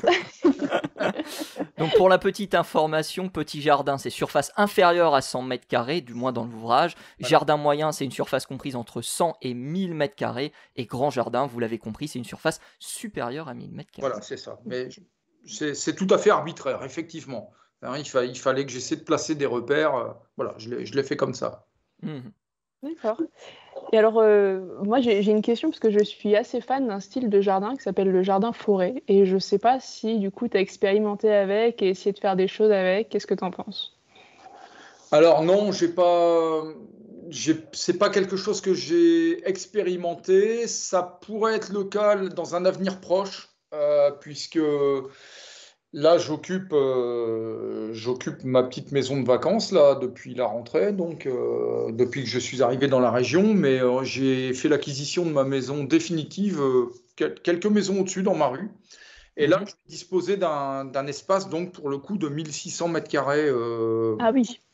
Donc pour la petite information, petit jardin, c'est surface inférieure à 100 mètres carrés, du moins dans l'ouvrage. Voilà. Jardin moyen, c'est une surface comprise entre 100 et 1000 mètres carrés. Et grand jardin, vous l'avez compris, c'est une surface supérieure à 1000 mètres carrés. Voilà, c'est ça. Mais c'est tout à fait arbitraire, effectivement. Hein, il fallait que j'essaie de placer des repères. Voilà, je l'ai fait comme ça. D'accord. Et alors, moi, j'ai une question parce que je suis assez fan d'un style de jardin qui s'appelle le jardin forêt. Et je ne sais pas si, du coup, tu as expérimenté avec et essayé de faire des choses avec. Qu'est-ce que tu en penses? Alors non, c'est pas quelque chose que j'ai expérimenté. Ça pourrait être le cas dans un avenir proche, puisque là, j'occupe ma petite maison de vacances là depuis la rentrée, donc depuis que je suis arrivé dans la région. Mais j'ai fait l'acquisition de ma maison définitive, quelques maisons au-dessus dans ma rue. Et là, je disposais d'un espace, donc pour le coup, de 1600 mètres carrés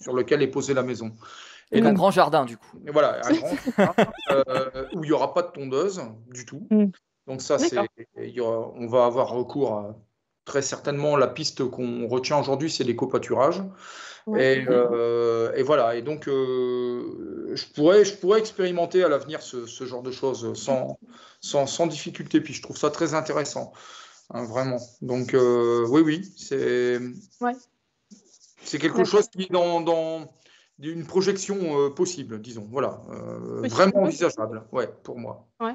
sur lequel est posée la maison. Et un grand jardin, du coup. Et voilà, un grand jardin où il n'y aura pas de tondeuse du tout. Donc ça, on va avoir recours à... Très certainement, la piste qu'on retient aujourd'hui, c'est l'éco-pâturage. Ouais. Et voilà. Et donc, je pourrais expérimenter à l'avenir ce genre de choses sans difficulté. Puis je trouve ça très intéressant, hein, vraiment. Donc, oui, c'est quelque chose qui est dans une projection possible, disons. Voilà. Vraiment envisageable, ouais, pour moi. Ouais.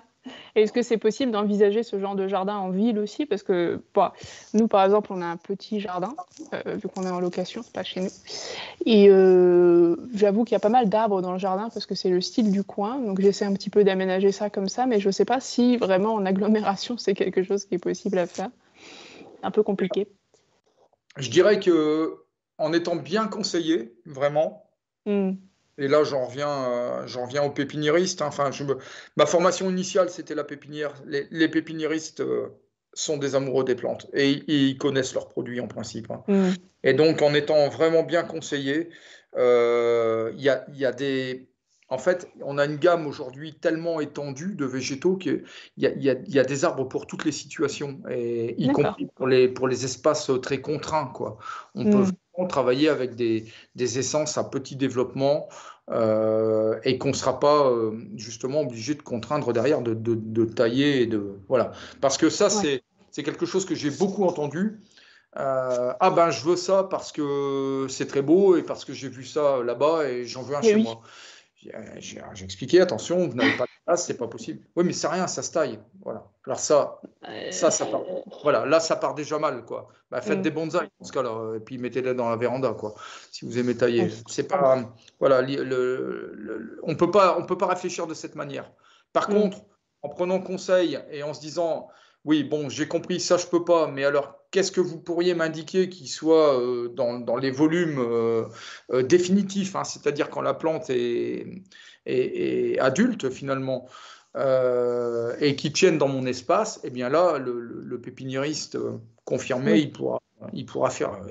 Et est-ce que c'est possible d'envisager ce genre de jardin en ville aussi? Parce que nous, par exemple, on a un petit jardin, vu qu'on est en location, c'est pas chez nous. Et j'avoue qu'il y a pas mal d'arbres dans le jardin parce que c'est le style du coin. Donc j'essaie un petit peu d'aménager ça comme ça, mais je ne sais pas si vraiment en agglomération, c'est quelque chose qui est possible à faire. Un peu compliqué. Je dirais qu'en étant bien conseillé, vraiment, et là, j'en reviens aux pépiniéristes. Hein. Enfin, ma formation initiale, c'était la pépinière. Les pépiniéristes sont des amoureux des plantes et ils connaissent leurs produits en principe. Hein. Et donc, en étant vraiment bien conseillé, il y a des... En fait, on a une gamme aujourd'hui tellement étendue de végétaux qu'il y a des arbres pour toutes les situations, et y compris pour les espaces très contraints, quoi. On peut vraiment travailler avec des essences à petit développement et qu'on ne sera pas justement obligé de contraindre derrière, de tailler. Voilà. Parce que ça, c'est quelque chose que j'ai beaucoup entendu. Je veux ça parce que c'est très beau et parce que j'ai vu ça là-bas et j'en veux un chez moi. J'ai expliqué, attention, vous n'avez pas de place, c'est pas possible. Oui, mais c'est rien, ça se taille. Voilà. Alors ça part. Voilà, là, ça part déjà mal, quoi. Bah, faites des bonsaïs dans ce cas-là, et puis mettez-les dans la véranda, quoi. Si vous aimez tailler, c'est pas. Voilà, on peut pas réfléchir de cette manière. Par contre, en prenant conseil et en se disant, oui, bon, j'ai compris, ça je peux pas, mais alors qu'est-ce que vous pourriez m'indiquer qui soit dans les volumes définitifs, hein, c'est-à-dire quand la plante est adulte finalement, et qui tienne dans mon espace, eh bien là, le pépiniériste confirmé, il pourra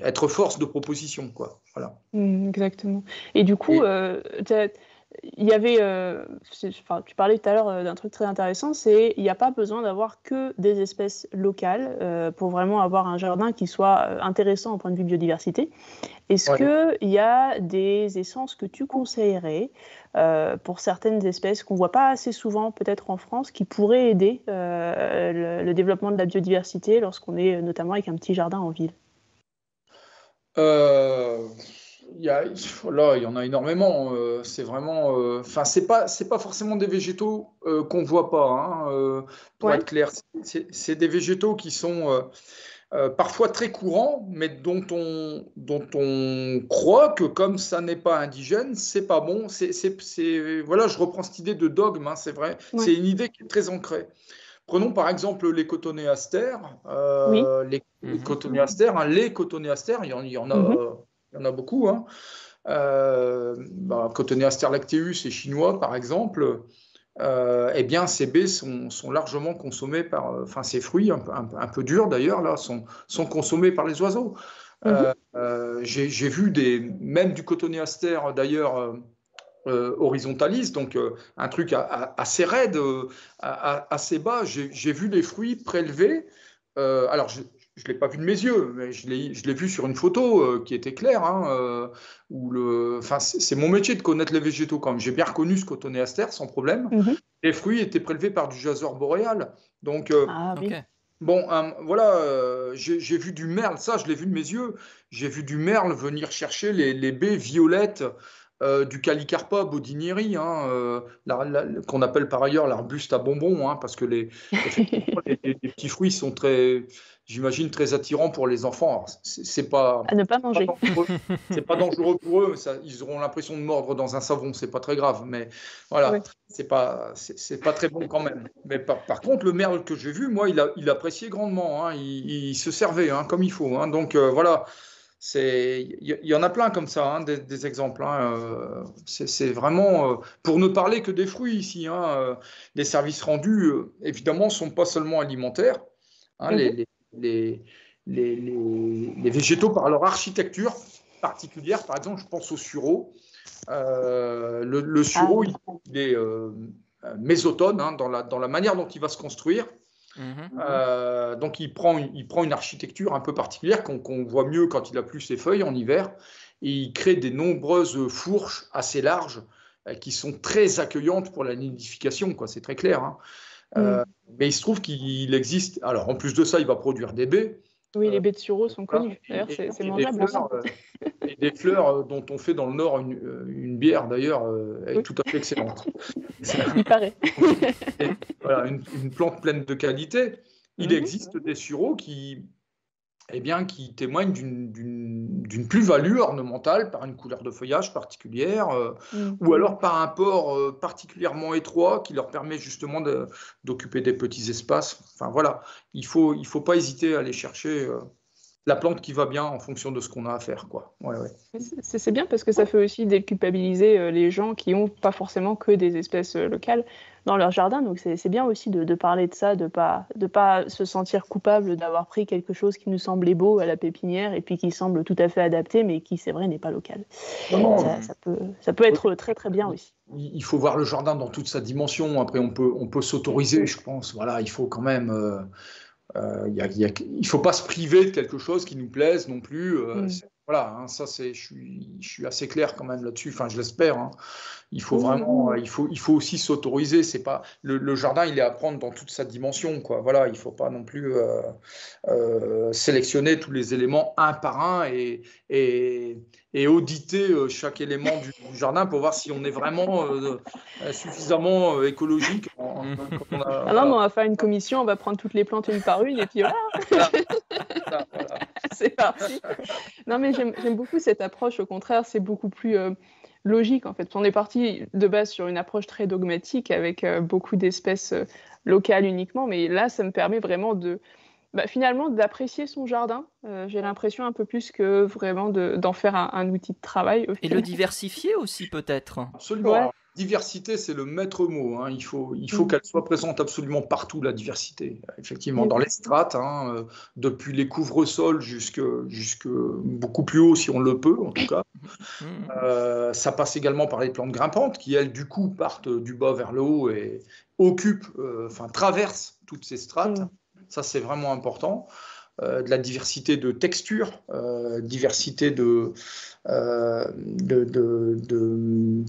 être force de proposition, quoi. Voilà. Exactement. Et du coup, il y avait, tu parlais tout à l'heure d'un truc très intéressant, c'est il n'y a pas besoin d'avoir que des espèces locales pour vraiment avoir un jardin qui soit intéressant au point de vue biodiversité. Est-ce qu'il y a des essences que tu conseillerais pour certaines espèces qu'on ne voit pas assez souvent peut-être en France qui pourraient aider le développement de la biodiversité lorsqu'on est notamment avec un petit jardin en ville? Il y en a énormément. C'est vraiment, c'est pas forcément des végétaux qu'on voit pas, hein, pour être clair. C'est des végétaux qui sont parfois très courants, mais dont on croit que comme ça n'est pas indigène, c'est pas bon. Voilà, je reprends cette idée de dogme, hein, c'est vrai. C'est une idée qui est très ancrée. Prenons par exemple les cotonéastères. Les cotonéastères, hein, il y en a beaucoup. Hein. Cotonéaster lacteus et chinois, par exemple, eh bien, ces baies sont largement consommées ces fruits, un peu durs d'ailleurs, là, sont consommés par les oiseaux. J'ai vu même du cotonéaster d'ailleurs horizontaliste, donc un truc assez raide, assez bas. J'ai vu les fruits prélevés. Alors, je ne l'ai pas vu de mes yeux, mais je l'ai vu sur une photo qui était claire. Hein, c'est mon métier de connaître les végétaux quand même. J'ai bien reconnu ce cotonéaster sans problème. Les fruits étaient prélevés par du jaseur boréal. Donc, bon, voilà, j'ai vu du merle, ça je l'ai vu de mes yeux. J'ai vu du merle venir chercher les baies violettes du Calicarpa bodinieri, hein, qu'on appelle par ailleurs l'arbuste à bonbons, hein, parce que les petits fruits sont j'imagine, très attirants pour les enfants. C'est pas à ne pas manger. C'est pas dangereux pour eux. Ils auront l'impression de mordre dans un savon, c'est pas très grave. Mais voilà, c'est pas très bon quand même. Mais par contre, le merle que j'ai vu, moi, il appréciait grandement. Hein, il se servait comme il faut. Hein, donc voilà. Il y en a plein comme ça, hein, des exemples. Hein, c'est vraiment, pour ne parler que des fruits ici, hein, les services rendus, évidemment, ne sont pas seulement alimentaires. Hein, les végétaux, par leur architecture particulière, par exemple, je pense au sureau. Le sureau, il est mésotone, hein, dans la manière dont il va se construire. Donc il prend une architecture un peu particulière qu'on voit mieux quand il a plus ses feuilles en hiver, et il crée des nombreuses fourches assez larges qui sont très accueillantes pour la nidification, quoi, c'est très clair. Hein. Mais il se trouve qu'il existe, alors en plus de ça, il va produire des baies. Oui, les baies de sureau sont connues. D'ailleurs, c'est mangeable. Et des fleurs dont on fait dans le Nord une bière, d'ailleurs, tout à fait excellente. Il paraît. Voilà, une plante pleine de qualité. Il existe des sureaux qui témoignent d'une plus-value ornementale par une couleur de feuillage particulière, ou alors par un port particulièrement étroit qui leur permet justement d'occuper des petits espaces. Enfin voilà, il faut pas hésiter à aller chercher la plante qui va bien en fonction de ce qu'on a à faire, quoi. Ouais. C'est bien parce que ça fait aussi déculpabiliser les gens qui n'ont pas forcément que des espèces locales dans leur jardin. Donc c'est bien aussi de parler de ça, de pas se sentir coupable d'avoir pris quelque chose qui nous semblait beau à la pépinière et puis qui semble tout à fait adapté, mais qui, c'est vrai, n'est pas local. Ça peut être très très bien aussi. Il faut voir le jardin dans toute sa dimension. Après, on peut s'autoriser, je pense. Voilà, il faut quand même... il ne faut pas se priver de quelque chose qui nous plaise non plus. voilà, hein, ça je suis assez clair quand même là-dessus. Enfin, je l'espère, hein. Il faut vraiment, il faut aussi s'autoriser. C'est pas le jardin, il est à prendre dans toute sa dimension, quoi. Voilà, il faut pas non plus sélectionner tous les éléments un par un et auditer chaque élément du jardin pour voir si on est vraiment suffisamment écologique. Ah non, mais on va faire une commission, on va prendre toutes les plantes une par une et puis voilà. Voilà. C'est parti. Non, mais j'aime beaucoup cette approche. Au contraire, c'est beaucoup plus logique en fait. On est parti de base sur une approche très dogmatique avec beaucoup d'espèces locales uniquement, mais là, ça me permet vraiment finalement d'apprécier son jardin. J'ai l'impression un peu plus que vraiment d'en faire un outil de travail. Et le diversifier aussi peut-être. Absolument. Ouais. Alors, diversité, c'est le maître mot, hein. Il faut qu'elle soit présente absolument partout, la diversité. Effectivement, dans les strates, hein, depuis les couvre-sols jusque beaucoup plus haut si on le peut, en tout cas. Ça passe également par les plantes grimpantes qui, elles, du coup, partent du bas vers le haut et occupent, traversent toutes ces strates. Ça, c'est vraiment important. De la diversité de textures, diversité de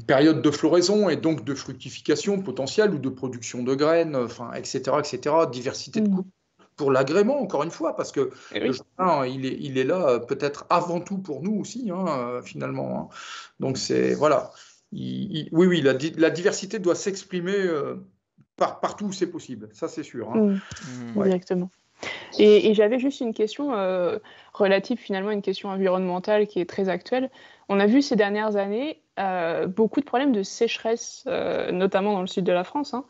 périodes de floraison et donc de fructification potentielle ou de production de graines, etc., etc. Diversité de coupes pour l'agrément, encore une fois, parce que le jardin, il est là peut-être avant tout pour nous aussi, hein, finalement. Hein. Donc, voilà. Oui, la diversité doit s'exprimer partout où c'est possible, ça c'est sûr. Hein. Ouais. Exactement. Et j'avais juste une question relative finalement à une question environnementale qui est très actuelle. On a vu ces dernières années beaucoup de problèmes de sécheresse, notamment dans le sud de la France. Hein.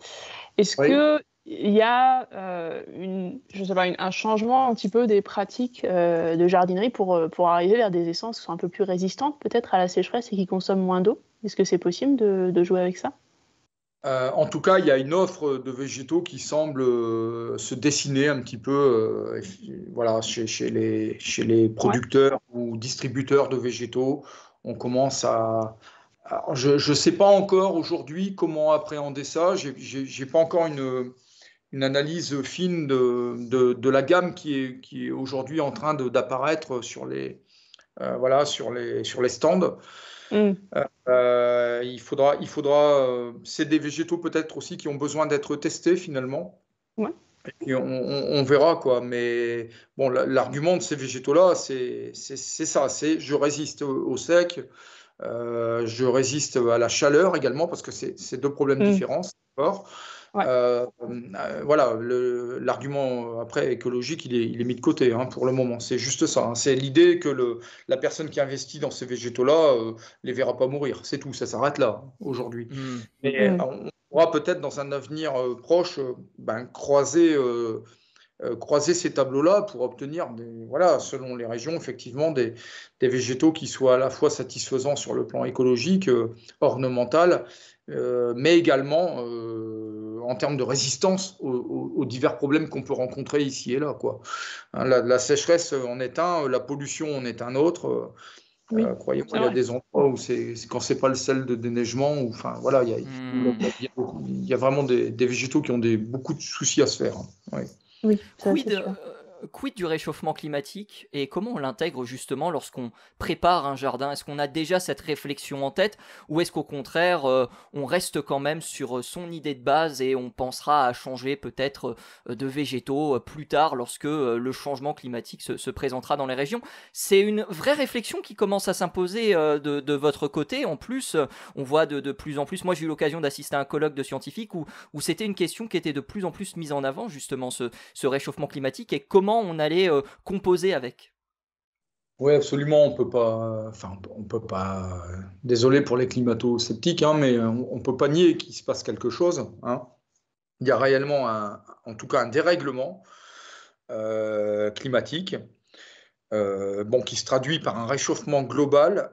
Est-ce qu'il y a un changement un petit peu des pratiques de jardinerie pour arriver vers des essences qui sont un peu plus résistantes peut-être à la sécheresse et qui consomment moins d'eau? Est-ce que c'est possible de jouer avec ça? En tout cas, il y a une offre de végétaux qui semble se dessiner un petit peu voilà, chez les producteurs ou distributeurs de végétaux. On commence je ne sais pas encore aujourd'hui comment appréhender ça. Je n'ai pas encore une analyse fine de la gamme qui est aujourd'hui en train d'apparaître sur les stands. Il faudra c'est des végétaux peut-être aussi qui ont besoin d'être testés finalement. Ouais. Et on verra quoi. Mais bon, l'argument de ces végétaux-là, c'est ça. C'est je résiste au sec, je résiste à la chaleur également parce que c'est deux problèmes différents. D'accord. Ouais. Voilà, l'argument après écologique, il est mis de côté hein, pour le moment. C'est juste ça. Hein. C'est l'idée que la personne qui investit dans ces végétaux-là les verra pas mourir. C'est tout. Ça s'arrête là aujourd'hui. Mais on pourra peut-être dans un avenir proche croiser ces tableaux-là pour obtenir, selon les régions, effectivement, des végétaux qui soient à la fois satisfaisants sur le plan écologique, ornemental, mais également en termes de résistance aux divers problèmes qu'on peut rencontrer ici et là. Quoi. Hein, la sécheresse en est un, la pollution en est un autre. Croyez-moi, il y a des endroits où quand c'est pas le sel de déneigement, il y a vraiment des végétaux qui ont beaucoup de soucis à se faire. Hein. Oui, quid du réchauffement climatique et comment on l'intègre justement lorsqu'on prépare un jardin? Est-ce qu'on a déjà cette réflexion en tête ou est-ce qu'au contraire on reste quand même sur son idée de base et on pensera à changer peut-être de végétaux plus tard lorsque le changement climatique se présentera dans les régions? C'est une vraie réflexion qui commence à s'imposer de votre côté. En plus, on voit de plus en plus, moi j'ai eu l'occasion d'assister à un colloque de scientifiques où c'était une question qui était de plus en plus mise en avant, justement ce réchauffement climatique et comment on allait composer avec. Oui, absolument. On peut pas. Désolé pour les climato-sceptiques, hein, mais on peut pas nier qu'il se passe quelque chose. Hein. Il y a réellement, en tout cas, un dérèglement climatique, qui se traduit par un réchauffement global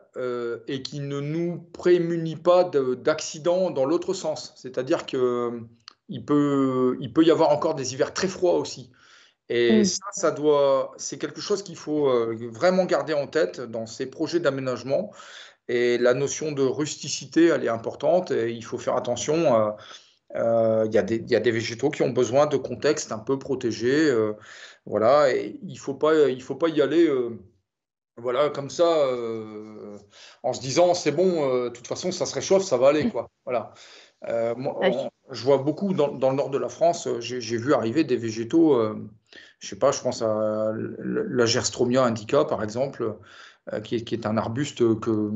et qui ne nous prémunit pas d'accidents dans l'autre sens. C'est-à-dire qu'il peut y avoir encore des hivers très froids aussi. Et c'est quelque chose qu'il faut vraiment garder en tête dans ces projets d'aménagement. Et la notion de rusticité, elle est importante et il faut faire attention. Il y a des végétaux qui ont besoin de contextes un peu protégés. Voilà, et il faut pas y aller Voilà, comme ça, en se disant, c'est bon, de toute façon, ça se réchauffe, ça va aller, quoi. Voilà. Moi, Ouais. je vois beaucoup dans le nord de la France, j'ai vu arriver des végétaux, je sais pas, je pense à la Gerstromia indica, par exemple, qui est un arbuste que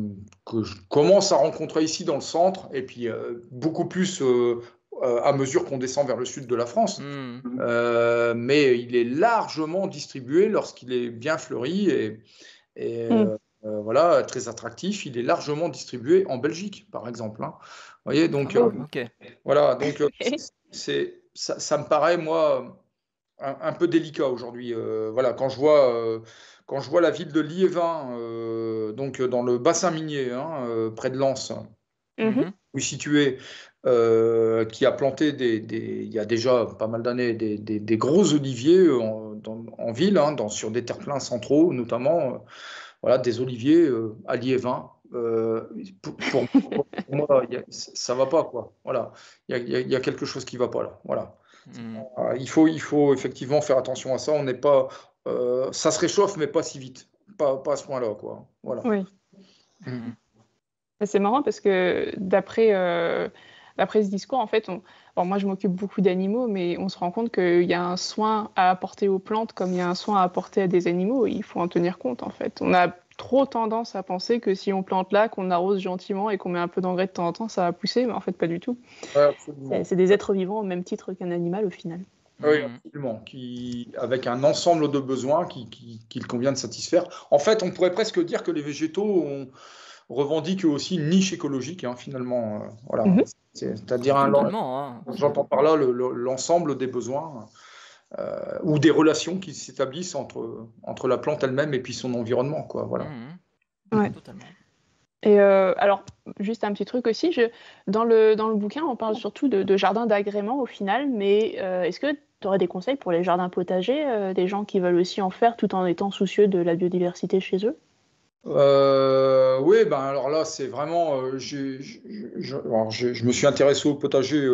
je commence à rencontrer ici dans le centre, et puis beaucoup plus à mesure qu'on descend vers le sud de la France. Hmm. Mais il est largement distribué lorsqu'il est bien fleuri et voilà, très attractif. Il est largement distribué en Belgique, par exemple, hein. Vous voyez, Ah donc oui, ok. voilà, donc ça me paraît, moi, un peu délicat aujourd'hui. Voilà, quand je vois la ville de Liévin, donc dans le bassin minier, hein, près de Lens, Mhm. où est situé, qui a planté il y a déjà pas mal d'années des gros oliviers en ville, hein, sur des terre-pleins centraux notamment. Voilà, des oliviers à Liévin. Pour moi, ça va pas, quoi. Voilà, il y a quelque chose qui va pas là. Voilà. Hmm. Il faut effectivement faire attention à ça. On n'est pas, ça se réchauffe, mais pas si vite, pas à ce point-là, quoi. Voilà. Oui. Hmm. Et c'est marrant parce que d'après ce discours, en fait, bon, moi je m'occupe beaucoup d'animaux, mais on se rend compte qu'il y a un soin à apporter aux plantes comme il y a un soin à apporter à des animaux. Et il faut en tenir compte, en fait. On a trop tendance à penser que si on plante là, qu'on arrose gentiment et qu'on met un peu d'engrais de temps en temps, ça va pousser, mais en fait, pas du tout. Ouais, absolument. C'est des êtres vivants au même titre qu'un animal au final. Oui, Hmm. absolument. Avec un ensemble de besoins qu'il convient de satisfaire. En fait, on pourrait presque dire que les végétaux revendiquent aussi une niche écologique, hein, finalement. Voilà. Mhm. C'est-à-dire Totalement, hein. j'entends par là l'ensemble des besoins ou des relations qui s'établissent entre la plante elle-même et puis son environnement, quoi. Voilà. Hmm. Ouais. Totalement. Et alors, juste un petit truc aussi, dans le bouquin, on parle surtout de jardins d'agrément au final, mais est-ce que tu aurais des conseils pour les jardins potagers, des gens qui veulent aussi en faire tout en étant soucieux de la biodiversité chez eux? Oui, ben alors là, c'est vraiment. Je me suis intéressé au potager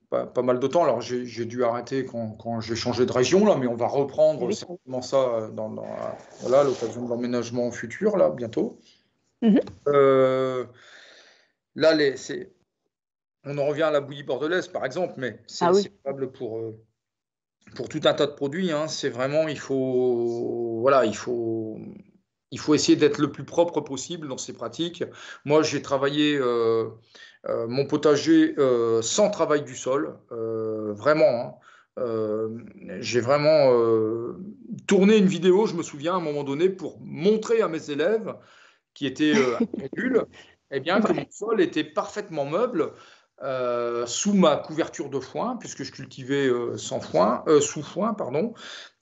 pas mal de temps. Alors, j'ai dû arrêter quand j'ai changé de région, là, mais on va reprendre Eh oui. certainement ça voilà, à l'occasion de l'emménagement futur, là, bientôt. Mhm. Euh, Là, on en revient à la bouillie bordelaise, par exemple, mais Ah c'est oui. valable pour tout un tas de produits, hein. C'est vraiment, voilà, il faut essayer d'être le plus propre possible dans ces pratiques. Moi, j'ai travaillé mon potager sans travail du sol, vraiment, hein. Euh, j'ai vraiment tourné une vidéo, je me souviens, à un moment donné, pour montrer à mes élèves qui étaient incrédules, eh bien, que mon Ouais. sol était parfaitement meuble sous ma couverture de foin, puisque je cultivais sous foin, pardon.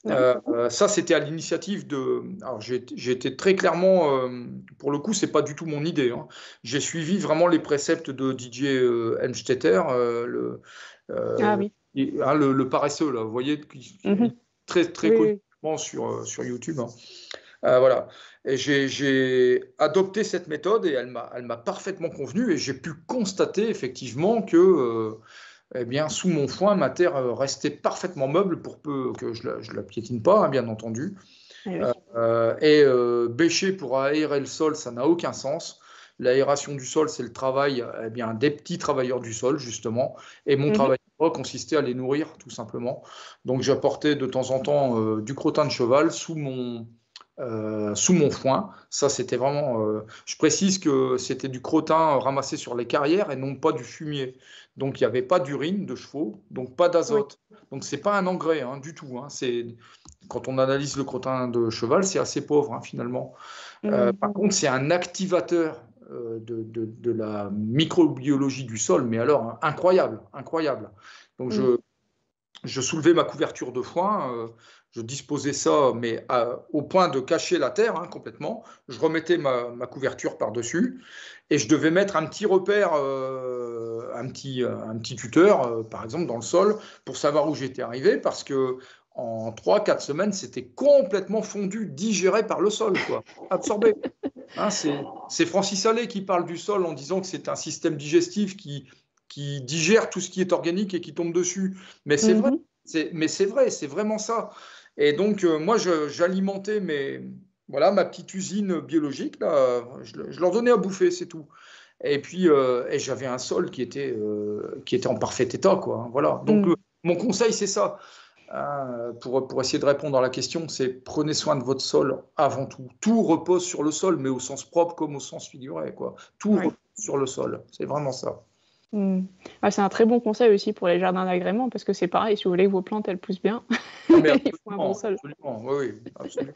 Mhm. Ça, c'était à l'initiative de. Alors, j'ai été très clairement, pour le coup, c'est pas du tout mon idée, hein. J'ai suivi vraiment les préceptes de Didier Helmstetter, Ah euh, oui. hein, le paresseux, là, vous voyez, qui est Mhm. très, très Oui, connu oui. sur YouTube, hein. Voilà. Et j'ai adopté cette méthode et elle m'a parfaitement convenu et j'ai pu constater effectivement que eh bien, sous mon foin, ma terre restait parfaitement meuble pour peu que je la piétine pas, hein, bien entendu. Eh oui. Bêcher pour aérer le sol, ça n'a aucun sens. L'aération du sol, c'est le travail eh bien, des petits travailleurs du sol, justement. Et mon Mhm. travail consistait à les nourrir, tout simplement. Donc j'apportais de temps en temps du crottin de cheval sous mon foin. Ça, c'était vraiment. Je précise que c'était du crottin ramassé sur les carrières et non pas du fumier. Donc, il n'y avait pas d'urine de chevaux, donc pas Oui. d'azote. Donc, c'est pas un engrais, hein, du tout, hein. Quand on analyse le crottin de cheval, c'est assez pauvre, hein, finalement. Mhm. Par contre, c'est un activateur de la microbiologie du sol, mais alors hein, incroyable, incroyable. Donc, Mhm. je soulevais ma couverture de foin, je disposais ça, mais au point de cacher la terre, hein, complètement. Je remettais ma couverture par-dessus et je devais mettre un petit repère, un petit tuteur, par exemple, dans le sol, pour savoir où j'étais arrivé, parce que en 3 4 semaines, c'était complètement fondu, digéré par le sol, quoi, absorbé. Hein, c'est Francis Allais qui parle du sol en disant que c'est un système digestif qui digère tout ce qui est organique et qui tombe dessus. Mais c'est vrai, Mhm. c'est vrai, c'est vraiment ça. Et donc, moi, j'alimentais Voilà, ma petite usine biologique, là, je leur donnais à bouffer, c'est tout. Et puis, et j'avais un sol qui était en parfait état, quoi, hein, voilà. Donc, mon conseil, c'est ça. Pour essayer de répondre à la question, c'est prenez soin de votre sol avant tout. Tout repose sur le sol, mais au sens propre comme au sens figuré, quoi. Tout repose sur le sol. C'est vraiment ça. C'est un très bon conseil aussi pour les jardins d'agrément, parce que c'est pareil, si vous voulez que vos plantes elles poussent bien, il faut un bon sol. Absolument, oui, absolument.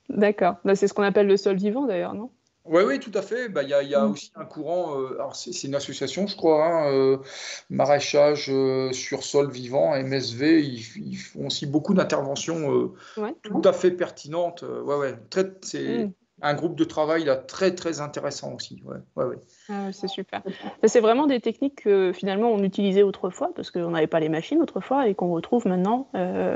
D'accord. C'est ce qu'on appelle le sol vivant d'ailleurs, non? Oui, tout à fait. Bah, y a aussi un courant, alors c'est une association, je crois, hein, maraîchage sur sol vivant, MSV, ils font aussi beaucoup d'interventions tout à fait pertinentes. C'est un groupe de travail là, très, très intéressant aussi. C'est super. C'est vraiment des techniques que finalement on utilisait autrefois, parce qu'on n'avait pas les machines autrefois, et qu'on retrouve maintenant,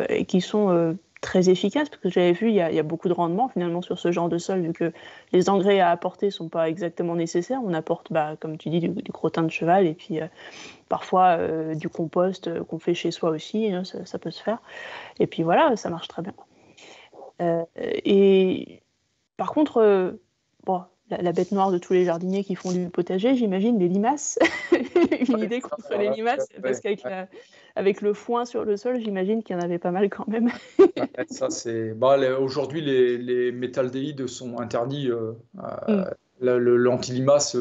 et qui sont très efficaces, parce que j'avais vu, il y a beaucoup de rendement finalement sur ce genre de sol, vu que les engrais à apporter ne sont pas exactement nécessaires. On apporte, comme tu dis, du crottin de cheval, et puis parfois du compost qu'on fait chez soi aussi, hein, ça peut se faire. Et puis voilà, ça marche très bien. Et par contre, la bête noire de tous les jardiniers qui font du potager, j'imagine, les limaces. Une idée contre les limaces, parce qu'avec le foin sur le sol, j'imagine qu'il y en avait pas mal quand même. Ça, c'est... aujourd'hui, les métaldéhydes sont interdits. L'anti-limace,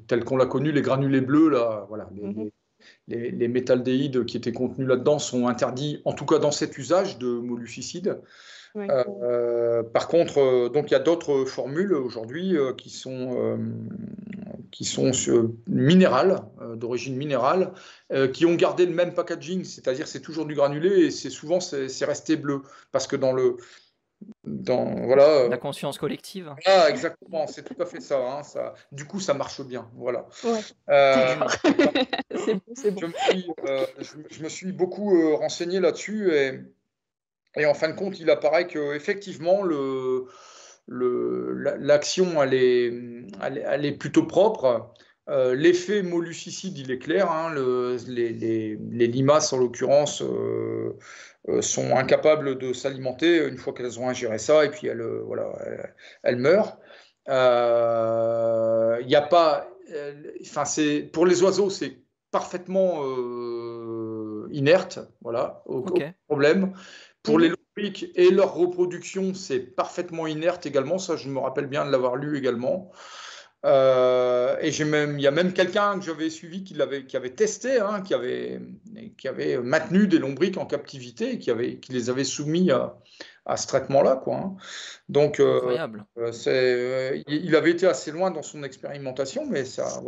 tel qu'on l'a connu, les granulés bleus, là, voilà, les métaldéhydes qui étaient contenus là-dedans sont interdits, en tout cas dans cet usage de molluscicides. Par contre, donc il y a d'autres formules aujourd'hui qui sont minérales, d'origine minérale, qui ont gardé le même packaging, c'est-à-dire c'est toujours du granulé et souvent c'est resté bleu, parce que la conscience collective. Exactement, c'est tout à fait ça, hein, du coup ça marche bien, voilà. C'est bon. Je me suis beaucoup renseigné là-dessus et en fin de compte, il apparaît que effectivement l'action elle est plutôt propre. L'effet molluscicide, il est clair, hein, les limaces en l'occurrence sont incapables de s'alimenter une fois qu'elles ont ingéré ça, et puis elles meurent. Il n'y a pas, pour les oiseaux, c'est parfaitement inerte, voilà, aucun problème. Pour les lombriques et leur reproduction, c'est parfaitement inerte également. Ça, je me rappelle bien de l'avoir lu également. Et il y a même quelqu'un que j'avais suivi qui avait testé, hein, qui avait maintenu des lombriques en captivité et qui les avait soumis à ce traitement-là, quoi, hein. Donc, incroyable. Il avait été assez loin dans son expérimentation, mais ça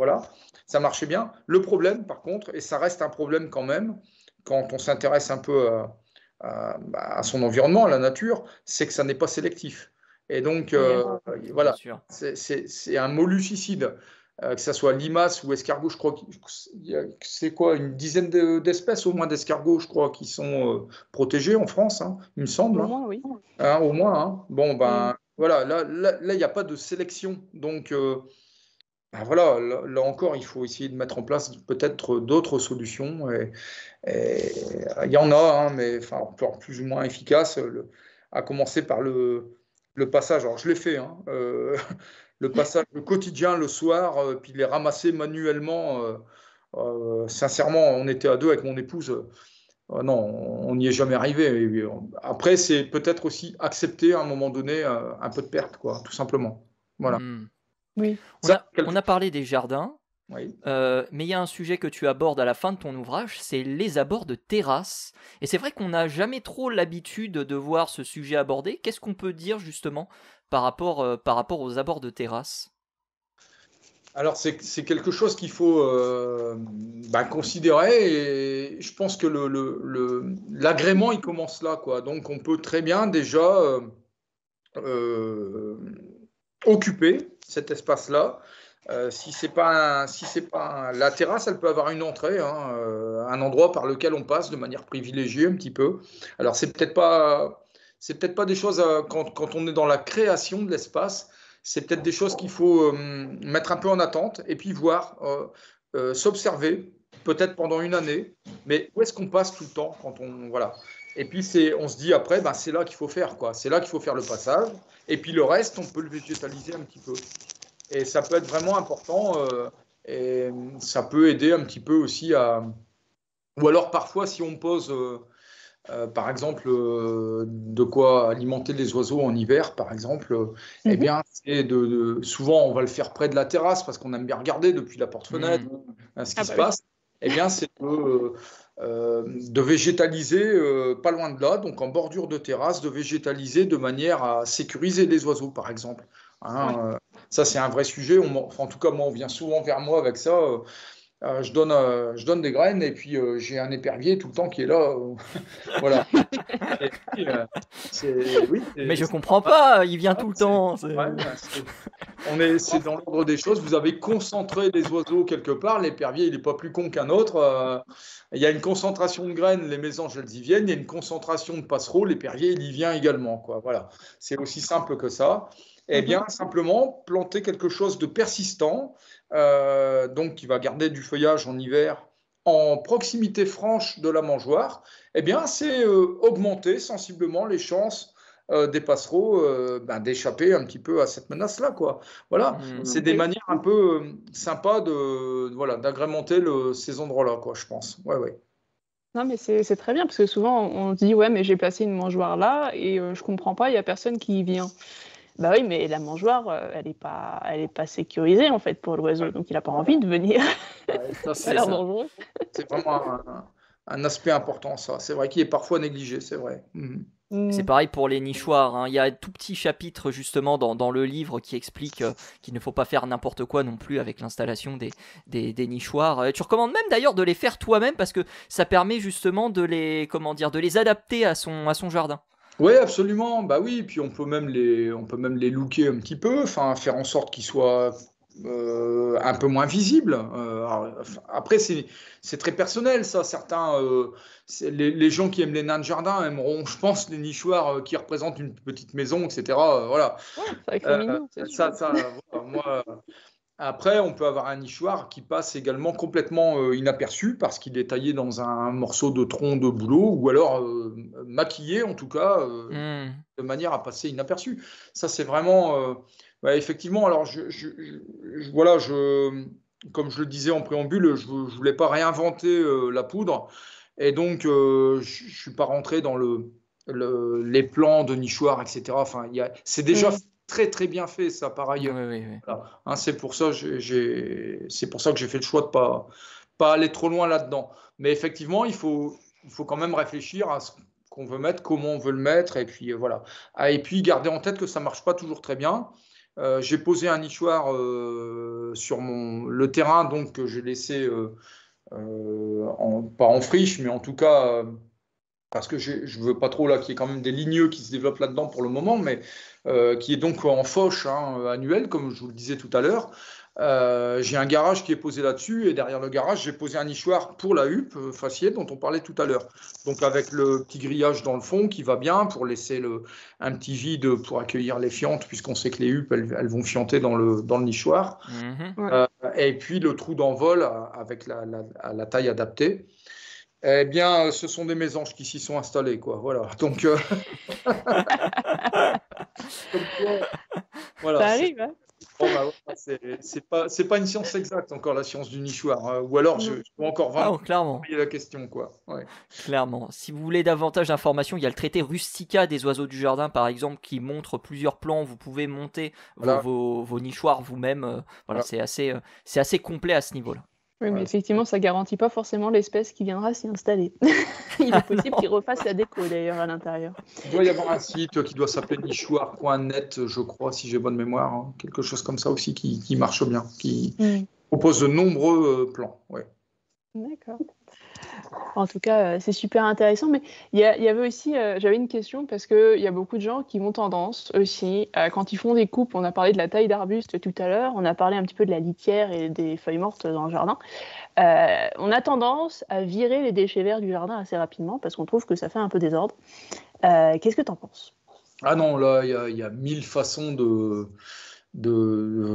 marchait bien. Le problème, par contre, et ça reste un problème quand même, quand on s'intéresse un peu à son environnement, à la nature, c'est que ça n'est pas sélectif. Et donc, voilà, c'est un molluscicide, que ce soit limace ou escargot. Je crois que c'est quoi, une dizaine d'espèces au moins d'escargots, je crois, qui sont protégées en France, hein, il me semble. Au moins, oui. Hein, au moins, hein. Bon, voilà, là, il n'y a pas de sélection. Donc, voilà, là encore, il faut essayer de mettre en place peut-être d'autres solutions. Et il y en a, hein, mais plus ou moins efficaces, à commencer par le passage. Alors, je l'ai fait, hein, le passage quotidien le soir, puis les ramasser manuellement. Sincèrement, on était à deux avec mon épouse. Non, on n'y est jamais arrivé. Après, c'est peut-être aussi accepter à un moment donné un peu de perte, quoi, tout simplement. Voilà. Oui. On a parlé des jardins, oui. Mais il y a un sujet que tu abordes à la fin de ton ouvrage, c'est les abords de terrasse. Et c'est vrai qu'on n'a jamais trop l'habitude de voir ce sujet abordé. Qu'est-ce qu'on peut dire justement par rapport aux abords de terrasse ? Alors, c'est quelque chose qu'il faut considérer, et je pense que l'agrément, il commence là, quoi. Donc, on peut très bien déjà occuper cet espace-là. Si c'est pas la terrasse, elle peut avoir une entrée, hein, un endroit par lequel on passe de manière privilégiée un petit peu. Alors, c'est peut-être pas des choses quand on est dans la création de l'espace. C'est peut-être des choses qu'il faut mettre un peu en attente et puis voir, s'observer, peut-être pendant une année. Mais où est-ce qu'on passe tout le temps quand on, voilà. Et puis, on se dit après, ben, c'est là qu'il faut faire, quoi. C'est là qu'il faut faire le passage. Et puis, le reste, on peut le végétaliser un petit peu. Et ça peut être vraiment important. Et ça peut aider un petit peu aussi à. Ou alors, parfois, si on pose, par exemple, de quoi alimenter les oiseaux en hiver, par exemple, eh bien, souvent, on va le faire près de la terrasse parce qu'on aime bien regarder depuis la porte-fenêtre ce qui se passe. Eh bien, c'est de végétaliser pas loin de là, donc en bordure de terrasse, de végétaliser de manière à sécuriser les oiseaux, par exemple. Ça, c'est un vrai sujet. En tout cas, moi, on vient souvent vers moi avec ça. Je donne des graines et puis j'ai un épervier tout le temps qui est là. Voilà. Et puis, oui, Mais je comprends pas, il vient tout le temps. C'est dans l'ordre des choses. Vous avez concentré les oiseaux quelque part. L'épervier, il n'est pas plus con qu'un autre. Il y a une concentration de graines, les mésanges, elles y viennent. Il y a une concentration de passereaux, l'épervier, il y vient également, quoi. Voilà. C'est aussi simple que ça. Eh bien, simplement, planter quelque chose de persistant, donc qui va garder du feuillage en hiver, en proximité franche de la mangeoire, eh bien, c'est augmenter sensiblement les chances des passereaux d'échapper un petit peu à cette menace-là, quoi. Voilà, c'est des manières un peu sympas d'agrémenter ces endroits-là, quoi, je pense. Ouais, ouais. Non, mais c'est très bien, parce que souvent, on se dit, ouais, mais j'ai placé une mangeoire là, et je comprends pas, il y a personne qui y vient. Bah oui, mais la mangeoire, elle est pas sécurisée, en fait, pour l'oiseau, donc il n'a pas envie de venir. C'est dangereux. C'est vraiment un aspect important, ça. C'est vrai qu'il est parfois négligé, c'est vrai. C'est pareil pour les nichoirs, hein. Il y a un tout petit chapitre justement dans le livre qui explique qu'il ne faut pas faire n'importe quoi non plus avec l'installation des nichoirs. Tu recommandes même d'ailleurs de les faire toi-même parce que ça permet justement de les adapter à son jardin. Oui, absolument. Bah oui, puis on peut même les looker un petit peu, enfin faire en sorte qu'ils soient un peu moins visibles. Après, c'est très personnel, ça. Certains, les gens qui aiment les nains de jardin aimeront, je pense, les nichoirs qui représentent une petite maison, etc. Voilà. Ouais, c'est mignon, c'est sûr. Voilà, moi. Après, on peut avoir un nichoir qui passe également complètement inaperçu parce qu'il est taillé dans un morceau de tronc de bouleau ou alors maquillé en tout cas de manière à passer inaperçu. Ça, c'est vraiment effectivement. Alors, voilà, comme je le disais en préambule, je ne voulais pas réinventer la poudre et donc je ne suis pas rentré dans les plans de nichoirs, etc. Enfin, c'est déjà très très bien fait ça par ailleurs. Oui. Voilà. Hein, c'est pour ça que j'ai fait le choix de pas aller trop loin là-dedans. Mais effectivement, il faut quand même réfléchir à ce qu'on veut mettre, comment on veut le mettre, et puis voilà. Et puis garder en tête que ça marche pas toujours très bien. J'ai posé un nichoir sur le terrain donc que j'ai laissé pas en friche, mais en tout cas parce que je veux pas trop là qu'il y ait quand même des ligneux qui se développent là-dedans pour le moment, mais qui est donc en fauche annuelle, comme je vous le disais tout à l'heure. J'ai un garage qui est posé là-dessus, et derrière le garage, j'ai posé un nichoir pour la huppe faciée dont on parlait tout à l'heure. Donc avec le petit grillage dans le fond qui va bien pour laisser un petit vide pour accueillir les fientes, puisqu'on sait que les huppes, elles vont fienter dans le nichoir. Et puis le trou d'envol avec la taille adaptée. Eh bien, ce sont des mésanges qui s'y sont installés, quoi. Voilà. Donc, voilà. Ça arrive, hein. Bon, bah, c'est pas une science exacte encore la science du nichoir. Ou alors, je peux encore vraiment clairement. la question, quoi. Ouais. Clairement. Si vous voulez davantage d'informations, il y a le traité Rustica des oiseaux du jardin, par exemple, qui montre plusieurs plans. Vous pouvez monter vos nichoirs vous-même. Voilà. C'est assez complet à ce niveau-là. Oui, mais effectivement, ça ne garantit pas forcément l'espèce qui viendra s'y installer. Il est possible qu'il refasse la déco d'ailleurs à l'intérieur. Il doit y avoir un site qui doit s'appeler nichoir.net, je crois, si j'ai bonne mémoire. Hein. Quelque chose comme ça aussi qui marche bien, qui propose de nombreux plans. Ouais. D'accord. En tout cas, c'est super intéressant. Mais il y avait aussi, j'avais une question parce qu'il y a beaucoup de gens qui ont tendance aussi, quand ils font des coupes, on a parlé de la taille d'arbuste tout à l'heure, on a parlé un petit peu de la litière et des feuilles mortes dans le jardin. On a tendance à virer les déchets verts du jardin assez rapidement parce qu'on trouve que ça fait un peu désordre. Qu'est-ce que tu en penses ? Ah non, là, il y a 1000 façons de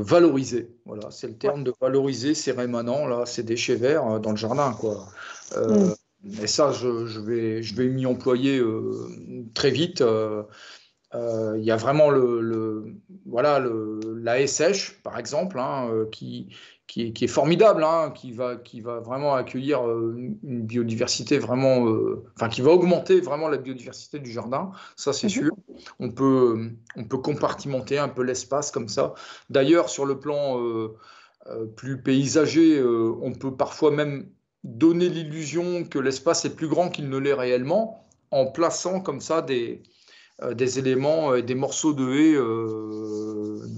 valoriser. Voilà, c'est le terme de valoriser ces rémanents, là, ces déchets verts dans le jardin, quoi. Et ça, je vais m'y employer très vite. Il y a vraiment voilà, la sèche, par exemple, hein, qui est formidable, hein, qui va vraiment accueillir une biodiversité vraiment, enfin, qui va augmenter vraiment la biodiversité du jardin, ça c'est Mhm. sûr. On peut compartimenter un peu l'espace comme ça. D'ailleurs, sur le plan plus paysager, on peut parfois même donner l'illusion que l'espace est plus grand qu'il ne l'est réellement en plaçant comme ça des éléments, des morceaux de haie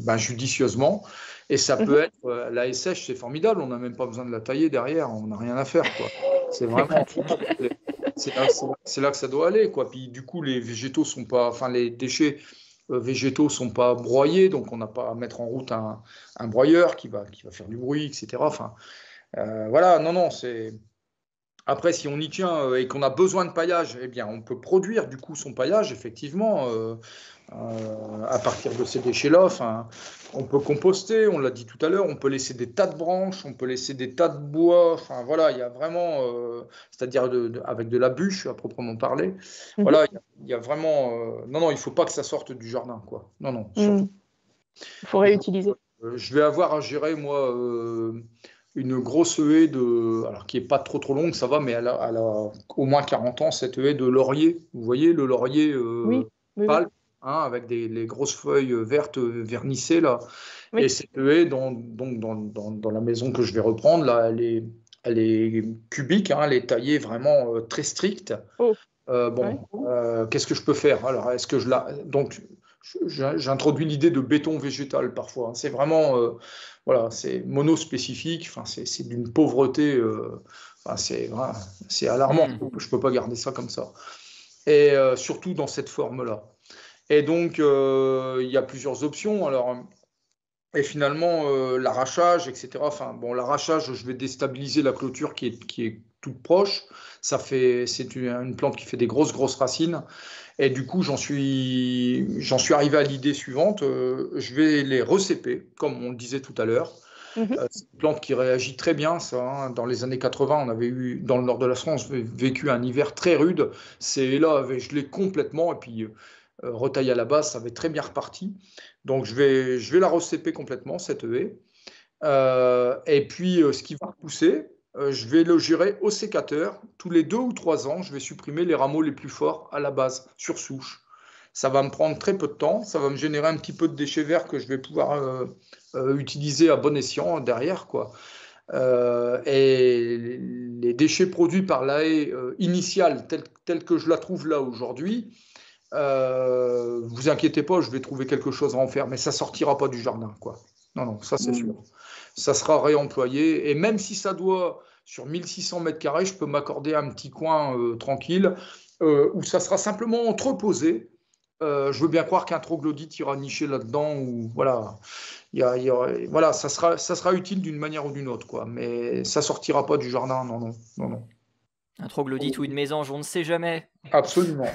ben, judicieusement. Et ça peut Mhm. être, la haie sèche, c'est formidable, on n'a même pas besoin de la tailler derrière, on n'a rien à faire, quoi. C'est C'est vraiment, pratique. c'est là que ça doit aller, quoi. Puis du coup, les végétaux sont pas, enfin les déchets végétaux sont pas broyés, donc on n'a pas à mettre en route un broyeur qui va faire du bruit, etc. Enfin, voilà, non, non, c'est. Après, si on y tient et qu'on a besoin de paillage, eh bien, on peut produire du coup son paillage, effectivement, à partir de ces déchets-là. Enfin, on peut composter, on l'a dit tout à l'heure, on peut laisser des tas de branches, on peut laisser des tas de bois. Enfin, voilà, il y a vraiment, c'est-à-dire avec de la bûche à proprement parler. Mhm. Voilà, il y a vraiment. Non, non, il ne faut pas que ça sorte du jardin, quoi. Non, non, surtout. Mm. Il faut Je, réutiliser. je vais avoir à gérer, moi, une grosse haie alors qui est pas trop longue, ça va, mais elle a au moins 40 ans, cette haie de laurier. Vous voyez, le laurier Oui, oui, oui. pâle, hein, avec les grosses feuilles vertes vernissées, là. Et Oui. cette haie, dans la maison que je vais reprendre, là, elle est cubique, hein, elle est taillée vraiment très stricte. Oh, Bon, ouais. qu'est-ce que je peux faire? Alors, est-ce que je la. Donc, j'introduis l'idée de béton végétal parfois, hein. C'est vraiment. Voilà, c'est monospécifique. Enfin, c'est d'une pauvreté. Enfin, voilà, c'est alarmant. Hmm. Je peux pas garder ça comme ça. Et surtout dans cette forme-là. Et donc, il y a plusieurs options. Alors, et finalement, l'arrachage, etc. Enfin, bon, l'arrachage, je vais déstabiliser la clôture qui est toute proche. C'est une plante qui fait des grosses racines. Et du coup, j'en suis arrivé à l'idée suivante. Je vais les recéper, comme on le disait tout à l'heure. Mhm. C'est une plante qui réagit très bien, ça, hein. Dans les années 80, on avait eu, dans le nord de la France, vécu un hiver très rude. Ces là avaient gelé complètement. Et puis, retaillé à la base, ça avait très bien reparti. Donc, je vais la recéper complètement, cette haie. Et puis, ce qui va repousser, je vais le gérer au sécateur. Tous les 2 ou 3 ans, je vais supprimer les rameaux les plus forts à la base, sur souche. Ça va me prendre très peu de temps. Ça va me générer un petit peu de déchets verts que je vais pouvoir utiliser à bon escient derrière, quoi. Et les déchets produits par la haie initiale, telle que je la trouve là aujourd'hui, vous inquiétez pas, je vais trouver quelque chose à en faire, mais ça sortira pas du jardin, quoi. Non, non, ça c'est sûr. Mm. Ça sera réemployé, et même si ça doit, sur 1600 mètres carrés, je peux m'accorder un petit coin tranquille, où ça sera simplement entreposé. Je veux bien croire qu'un troglodyte ira nicher là-dedans, ou voilà, voilà, ça sera utile d'une manière ou d'une autre, quoi. Mais ça sortira pas du jardin, non, non, non, non. Un troglodyte ou une mésange, on ne sait jamais. Absolument.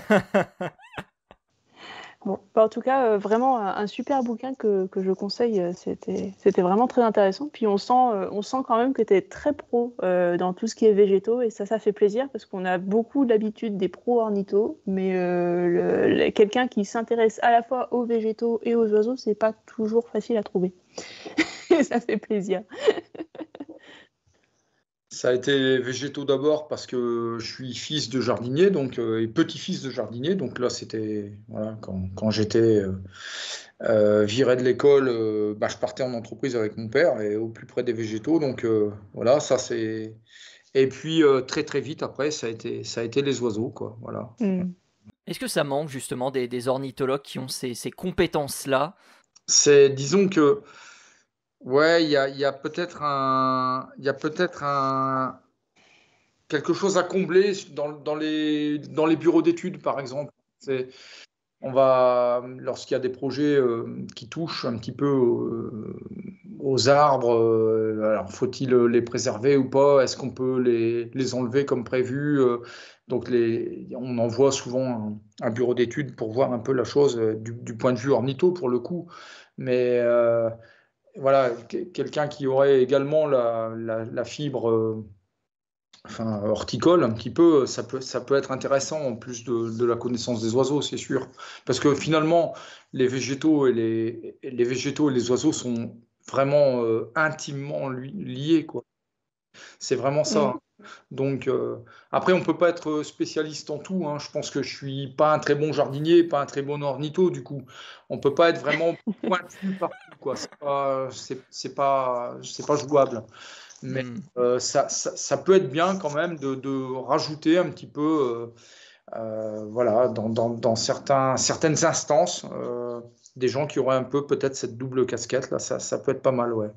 Bon, bah, en tout cas, vraiment un super bouquin que je conseille. C'était vraiment très intéressant. Puis on sent quand même que tu es très pro dans tout ce qui est végétaux et ça fait plaisir parce qu'on a beaucoup d'habitude des pros ornithos, mais quelqu'un qui s'intéresse à la fois aux végétaux et aux oiseaux, c'est pas toujours facile à trouver. Et ça fait plaisir. Ça a été végétaux d'abord parce que je suis fils de jardinier donc, et petit-fils de jardinier. Donc là, c'était voilà, quand j'étais viré de l'école, bah, je partais en entreprise avec mon père et au plus près des végétaux. Donc voilà, ça c'est. Et puis très vite après, ça a été les oiseaux, quoi. Voilà. Mm. Est-ce que ça manque justement des ornithologues qui ont ces compétences-là? Disons que ouais, il y a peut-être quelque chose à combler dans les bureaux d'études, par exemple. C'est, lorsqu'il y a des projets qui touchent un petit peu aux arbres, alors faut-il les préserver ou pas? Est-ce qu'on peut les enlever comme prévu? Donc on envoie souvent un bureau d'études pour voir un peu la chose du point de vue ornitho pour le coup. Mais voilà, quelqu'un qui aurait également la fibre enfin, horticole un petit peu, ça peut être intéressant en plus de la connaissance des oiseaux, c'est sûr. Parce que finalement, les végétaux et les oiseaux sont vraiment intimement liés, quoi. C'est vraiment ça, Mm. hein. Donc, après, on peut pas être spécialiste en tout, hein. Je pense que je suis pas un très bon jardinier, pas un très bon ornitho, du coup. On peut pas être vraiment pointu partout, quoi. C'est pas jouable. Mais Hmm. ça peut être bien quand même de rajouter un petit peu, voilà, dans certaines instances, des gens qui auraient un peu peut-être cette double casquette, là, ça peut être pas mal, ouais.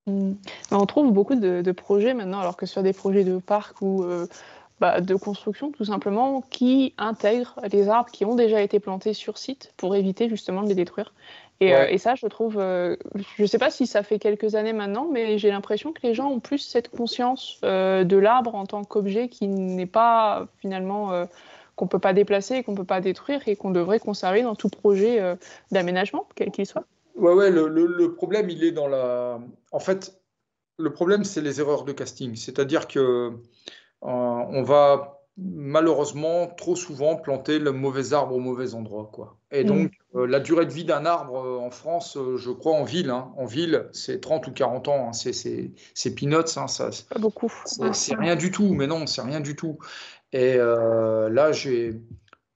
Mm. Mais on trouve beaucoup de projets maintenant, alors que ce soit des projets de parc ou de construction, tout simplement, qui intègrent les arbres qui ont déjà été plantés sur site pour éviter justement de les détruire. Ouais, Et ça, je trouve, je ne sais pas si ça fait quelques années maintenant, mais j'ai l'impression que les gens ont plus cette conscience de l'arbre en tant qu'objet qui n'est pas finalement qu'on peut pas déplacer, qu'on peut pas détruire et qu'on devrait conserver dans tout projet d'aménagement, quel qu'il soit. ouais, le problème, il est dans la. En fait, le problème, c'est les erreurs de casting. C'est-à-dire que on va malheureusement trop souvent planter le mauvais arbre au mauvais endroit, quoi. Et Mm. donc, la durée de vie d'un arbre en France, je crois en ville, c'est 30 ou 40 ans, hein. C'est peanuts, hein, Pas beaucoup. Ouais. c'est rien du tout, mais non, c'est rien du tout. Et là,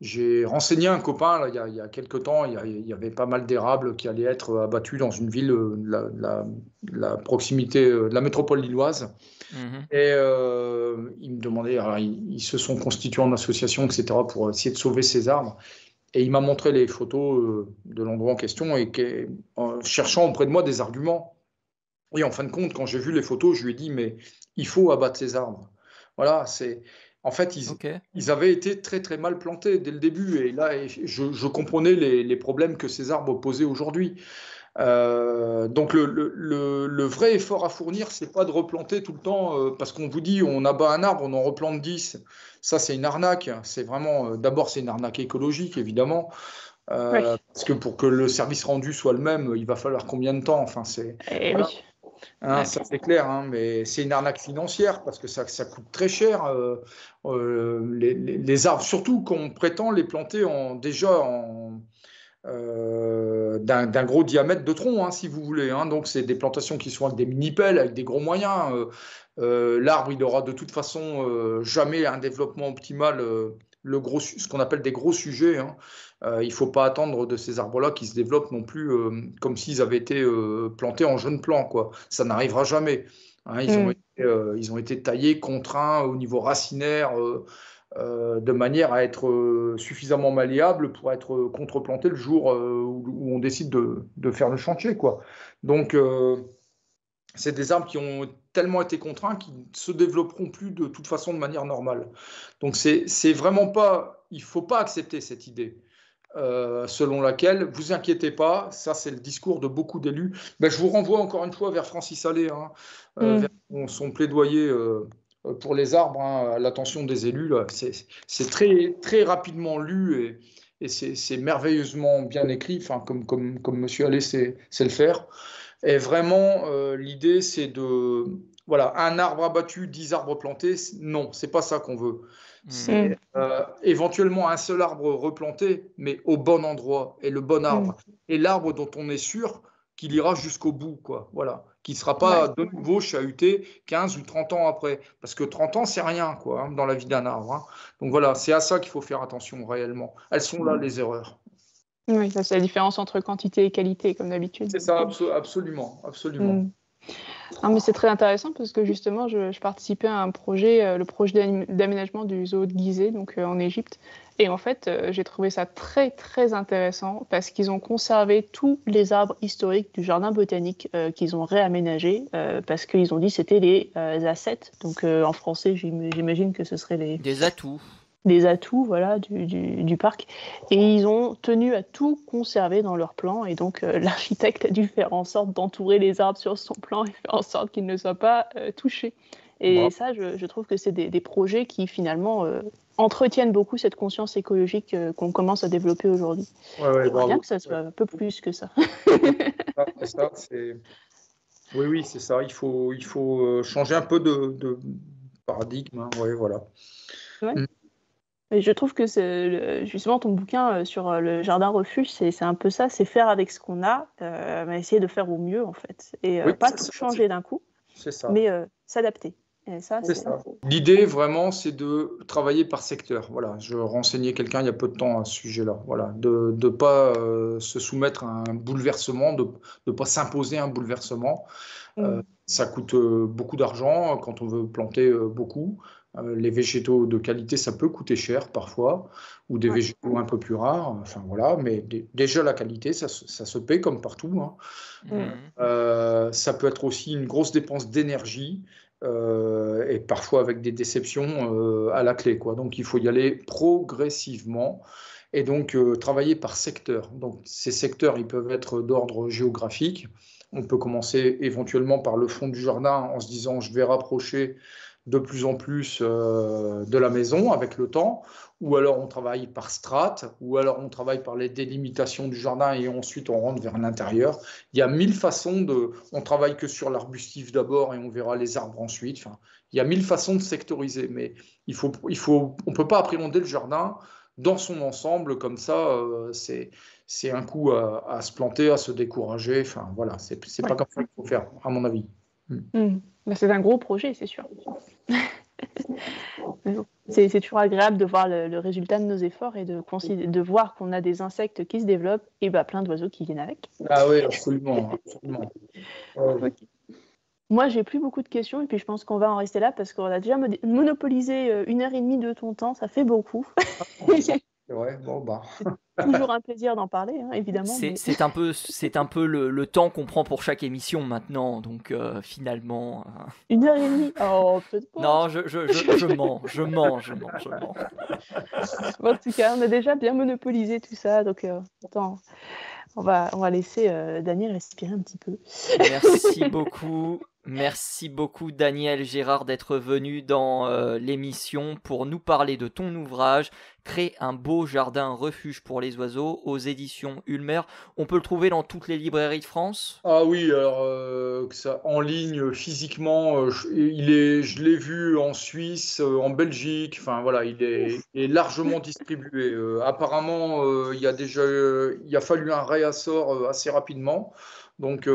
j'ai renseigné un copain, là, il y a quelques temps, il y avait pas mal d'érables qui allaient être abattus dans une ville, la proximité de la métropole lilloise. Mhm. Et il me demandait, alors, ils se sont constitués en association, etc., pour essayer de sauver ces arbres. Et il m'a montré les photos de l'endroit en question et en cherchant auprès de moi des arguments. Et en fin de compte, quand j'ai vu les photos, je lui ai dit, mais il faut abattre ces arbres. Voilà, en fait, Ok. ils avaient été très très mal plantés dès le début. Et là, je comprenais les problèmes que ces arbres posaient aujourd'hui. Donc le vrai effort à fournir, c'est pas de replanter tout le temps, parce qu'on vous dit on abat un arbre, on en replante 10. Ça, c'est une arnaque. C'est vraiment, d'abord, c'est une arnaque écologique, évidemment, Oui. parce que pour que le service rendu soit le même, il va falloir combien de temps? Enfin, Et voilà, oui. hein, Ouais. ça c'est clair, hein, mais c'est une arnaque financière parce que ça coûte très cher. Les arbres, surtout qu'on prétend les planter déjà d'un gros diamètre de tronc, hein, si vous voulez, hein. Donc, c'est des plantations qui sont avec des mini-pelles, avec des gros moyens. L'arbre, il aura de toute façon jamais un développement optimal, ce qu'on appelle des gros sujets, hein. Il ne faut pas attendre de ces arbres-là qui se développent non plus comme s'ils avaient été plantés en jeunes plants, quoi. Ça n'arrivera jamais, hein. Mm. Ils ont été taillés, contraints au niveau racinaire, de manière à être suffisamment malléable pour être contreplanté le jour où on décide de faire le chantier, quoi. Donc, c'est des arbres qui ont tellement été contraints qu'ils ne se développeront plus de toute façon de manière normale. Donc, c'est vraiment pas, il ne faut pas accepter cette idée. Selon laquelle, vous inquiétez pas, ça c'est le discours de beaucoup d'élus. Ben, je vous renvoie encore une fois vers Francis Allais, hein, vers Mm. son plaidoyer pour les arbres, hein, à l'attention des élus. Là. C'est très, très rapidement lu et c'est merveilleusement bien écrit, enfin, comme Monsieur Allais sait le faire. Et vraiment, l'idée c'est de... Voilà, un arbre abattu, 10 arbres plantés, non, c'est pas ça qu'on veut. Mhm. Mm. C'est éventuellement un seul arbre replanté, mais au bon endroit, et le bon Mm. arbre. Et l'arbre dont on est sûr qu'il ira jusqu'au bout, quoi. Voilà. Qui ne sera Ouais. pas de nouveau chahuté 15 ou 30 ans après. Parce que 30 ans, c'est rien, quoi, hein, dans la vie d'un arbre, hein. Donc voilà, c'est à ça qu'il faut faire attention réellement. Elles sont là, les erreurs. Oui, ça, c'est la différence entre quantité et qualité, comme d'habitude. C'est ça, absolument, absolument. Mm. Non, mais c'est très intéressant parce que justement, je participais à un projet, le projet d'aménagement du zoo de Gizeh, donc en Égypte. Et en fait, j'ai trouvé ça très, très intéressant parce qu'ils ont conservé tous les arbres historiques du jardin botanique qu'ils ont réaménagés parce qu'ils ont dit que c'était les assets. Donc en français, j'imagine que ce serait Des atouts. les atouts voilà, du parc. Et ils ont tenu à tout conserver dans leur plan. Et donc, l'architecte a dû faire en sorte d'entourer les arbres sur son plan et faire en sorte qu'ils ne soient pas touchés. Et Bravo. ça, je trouve que c'est des projets qui, finalement, entretiennent beaucoup cette conscience écologique qu'on commence à développer aujourd'hui. Ouais, ouais, J'aimerais bien bravo. que ça Ouais. soit un peu plus que ça. C'est ça, oui, oui, c'est ça. Il faut changer un peu paradigme, hein, ouais, voilà. Ouais. Et je trouve que justement ton bouquin sur le jardin refuge, c'est un peu ça, c'est faire avec ce qu'on a, mais essayer de faire au mieux en fait. Et Oui, pas c'est tout ça, changer d'un coup, c'est ça. mais s'adapter. Et ça, C'est ça. L'idée vraiment, c'est de travailler par secteur. Voilà, je renseignais quelqu'un il y a peu de temps à ce sujet-là. Voilà, de ne pas se soumettre à un bouleversement, de ne pas s'imposer un bouleversement. Ça coûte beaucoup d'argent quand on veut planter beaucoup. Les végétaux de qualité, ça peut coûter cher parfois, ou des végétaux un peu plus rares. Enfin voilà, mais déjà la qualité, ça se paie comme partout, hein. Ça peut être aussi une grosse dépense d'énergie. Et parfois avec des déceptions à la clé, quoi. Donc il faut y aller progressivement et donc travailler par secteur. Donc ces secteurs, ils peuvent être d'ordre géographique. On peut commencer éventuellement par le fond du jardin en se disant je vais rapprocher de plus en plus de la maison avec le temps, ou alors on travaille par strates, ou alors on travaille par les délimitations du jardin et ensuite on rentre vers l'intérieur. Il y a 1000 façons de... On travaille que sur l'arbustif d'abord et on verra les arbres ensuite. Enfin, il y a 1000 façons de sectoriser, mais on peut pas appréhender le jardin dans son ensemble comme ça. C'est un coup à se planter, à se décourager. Enfin voilà, c'est pas comme ça qu'il faut faire, à mon avis. C'est un gros projet, c'est sûr. C'est toujours agréable de voir le résultat de nos efforts et de voir qu'on a des insectes qui se développent et plein d'oiseaux qui viennent avec. Ah oui, absolument. Absolument. Okay. Moi, j'ai plus beaucoup de questions et puis je pense qu'on va en rester là parce qu'on a déjà monopolisé 1h30 de ton temps, ça fait beaucoup. Ouais, bon, bah. C'est toujours un plaisir d'en parler, hein, évidemment. C'est un peu le temps qu'on prend pour chaque émission maintenant, donc finalement. 1h30 Oh, peut-être pas. Non, je mens. En tout cas, on a déjà bien monopolisé tout ça, donc attends, on va laisser Daniel respirer un petit peu. Merci beaucoup Daniel Gérard d'être venu dans l'émission pour nous parler de ton ouvrage Créer un beau jardin refuge pour les oiseaux aux éditions Ulmer. On peut le trouver dans toutes les librairies de France ? Ah oui, alors en ligne, physiquement, je l'ai vu en Suisse, en Belgique, enfin voilà, il est largement distribué. Apparemment, il a fallu un réassort assez rapidement. Donc,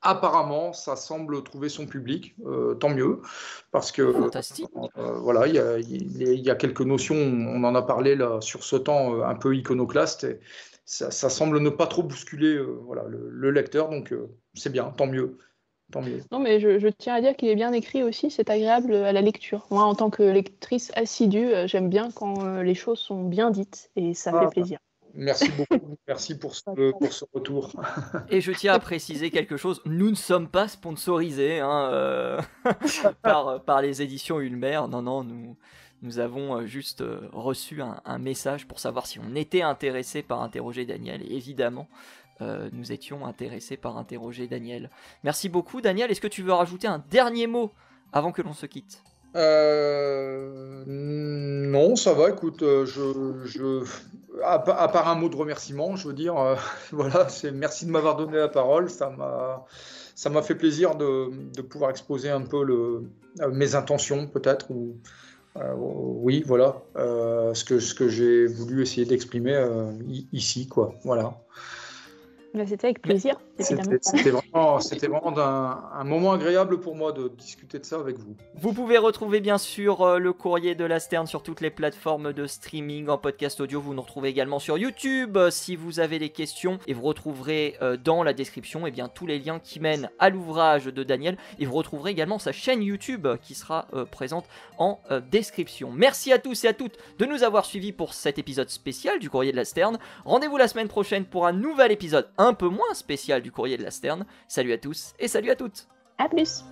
apparemment, ça semble trouver son public, tant mieux, parce que voilà, il y a quelques notions, on en a parlé là sur ce temps un peu iconoclaste, et ça semble ne pas trop bousculer voilà, le lecteur, donc c'est bien, tant mieux. Non, mais je tiens à dire qu'il est bien écrit aussi, c'est agréable à la lecture. Moi, en tant que lectrice assidue, j'aime bien quand les choses sont bien dites et ça fait plaisir. Merci beaucoup, merci pour ce retour. Et je tiens à préciser quelque chose, nous ne sommes pas sponsorisés par les éditions Ulmer, non, nous avons juste reçu un message pour savoir si on était intéressé par interroger Daniel, et évidemment, nous étions intéressés par interroger Daniel. Merci beaucoup Daniel, est-ce que tu veux rajouter un dernier mot avant que l'on se quitte ? Non, ça va, écoute, à part un mot de remerciement, je veux dire, voilà, merci de m'avoir donné la parole, ça m'a fait plaisir de pouvoir exposer un peu mes intentions peut-être, ou oui, voilà, ce que j'ai voulu essayer d'exprimer ici, quoi, voilà. C'était avec plaisir, évidemment. C'était vraiment un moment agréable pour moi de discuter de ça avec vous. Vous pouvez retrouver bien sûr le courrier de la Sterne sur toutes les plateformes de streaming en podcast audio. Vous nous retrouvez également sur YouTube si vous avez des questions. Et vous retrouverez dans la description tous les liens qui mènent à l'ouvrage de Daniel. Et vous retrouverez également sa chaîne YouTube qui sera présente en description. Merci à tous et à toutes de nous avoir suivis pour cet épisode spécial du courrier de la Sterne. Rendez-vous la semaine prochaine pour un nouvel épisode un peu moins spécial du courrier de la Sterne. Salut à tous et salut à toutes. À plus.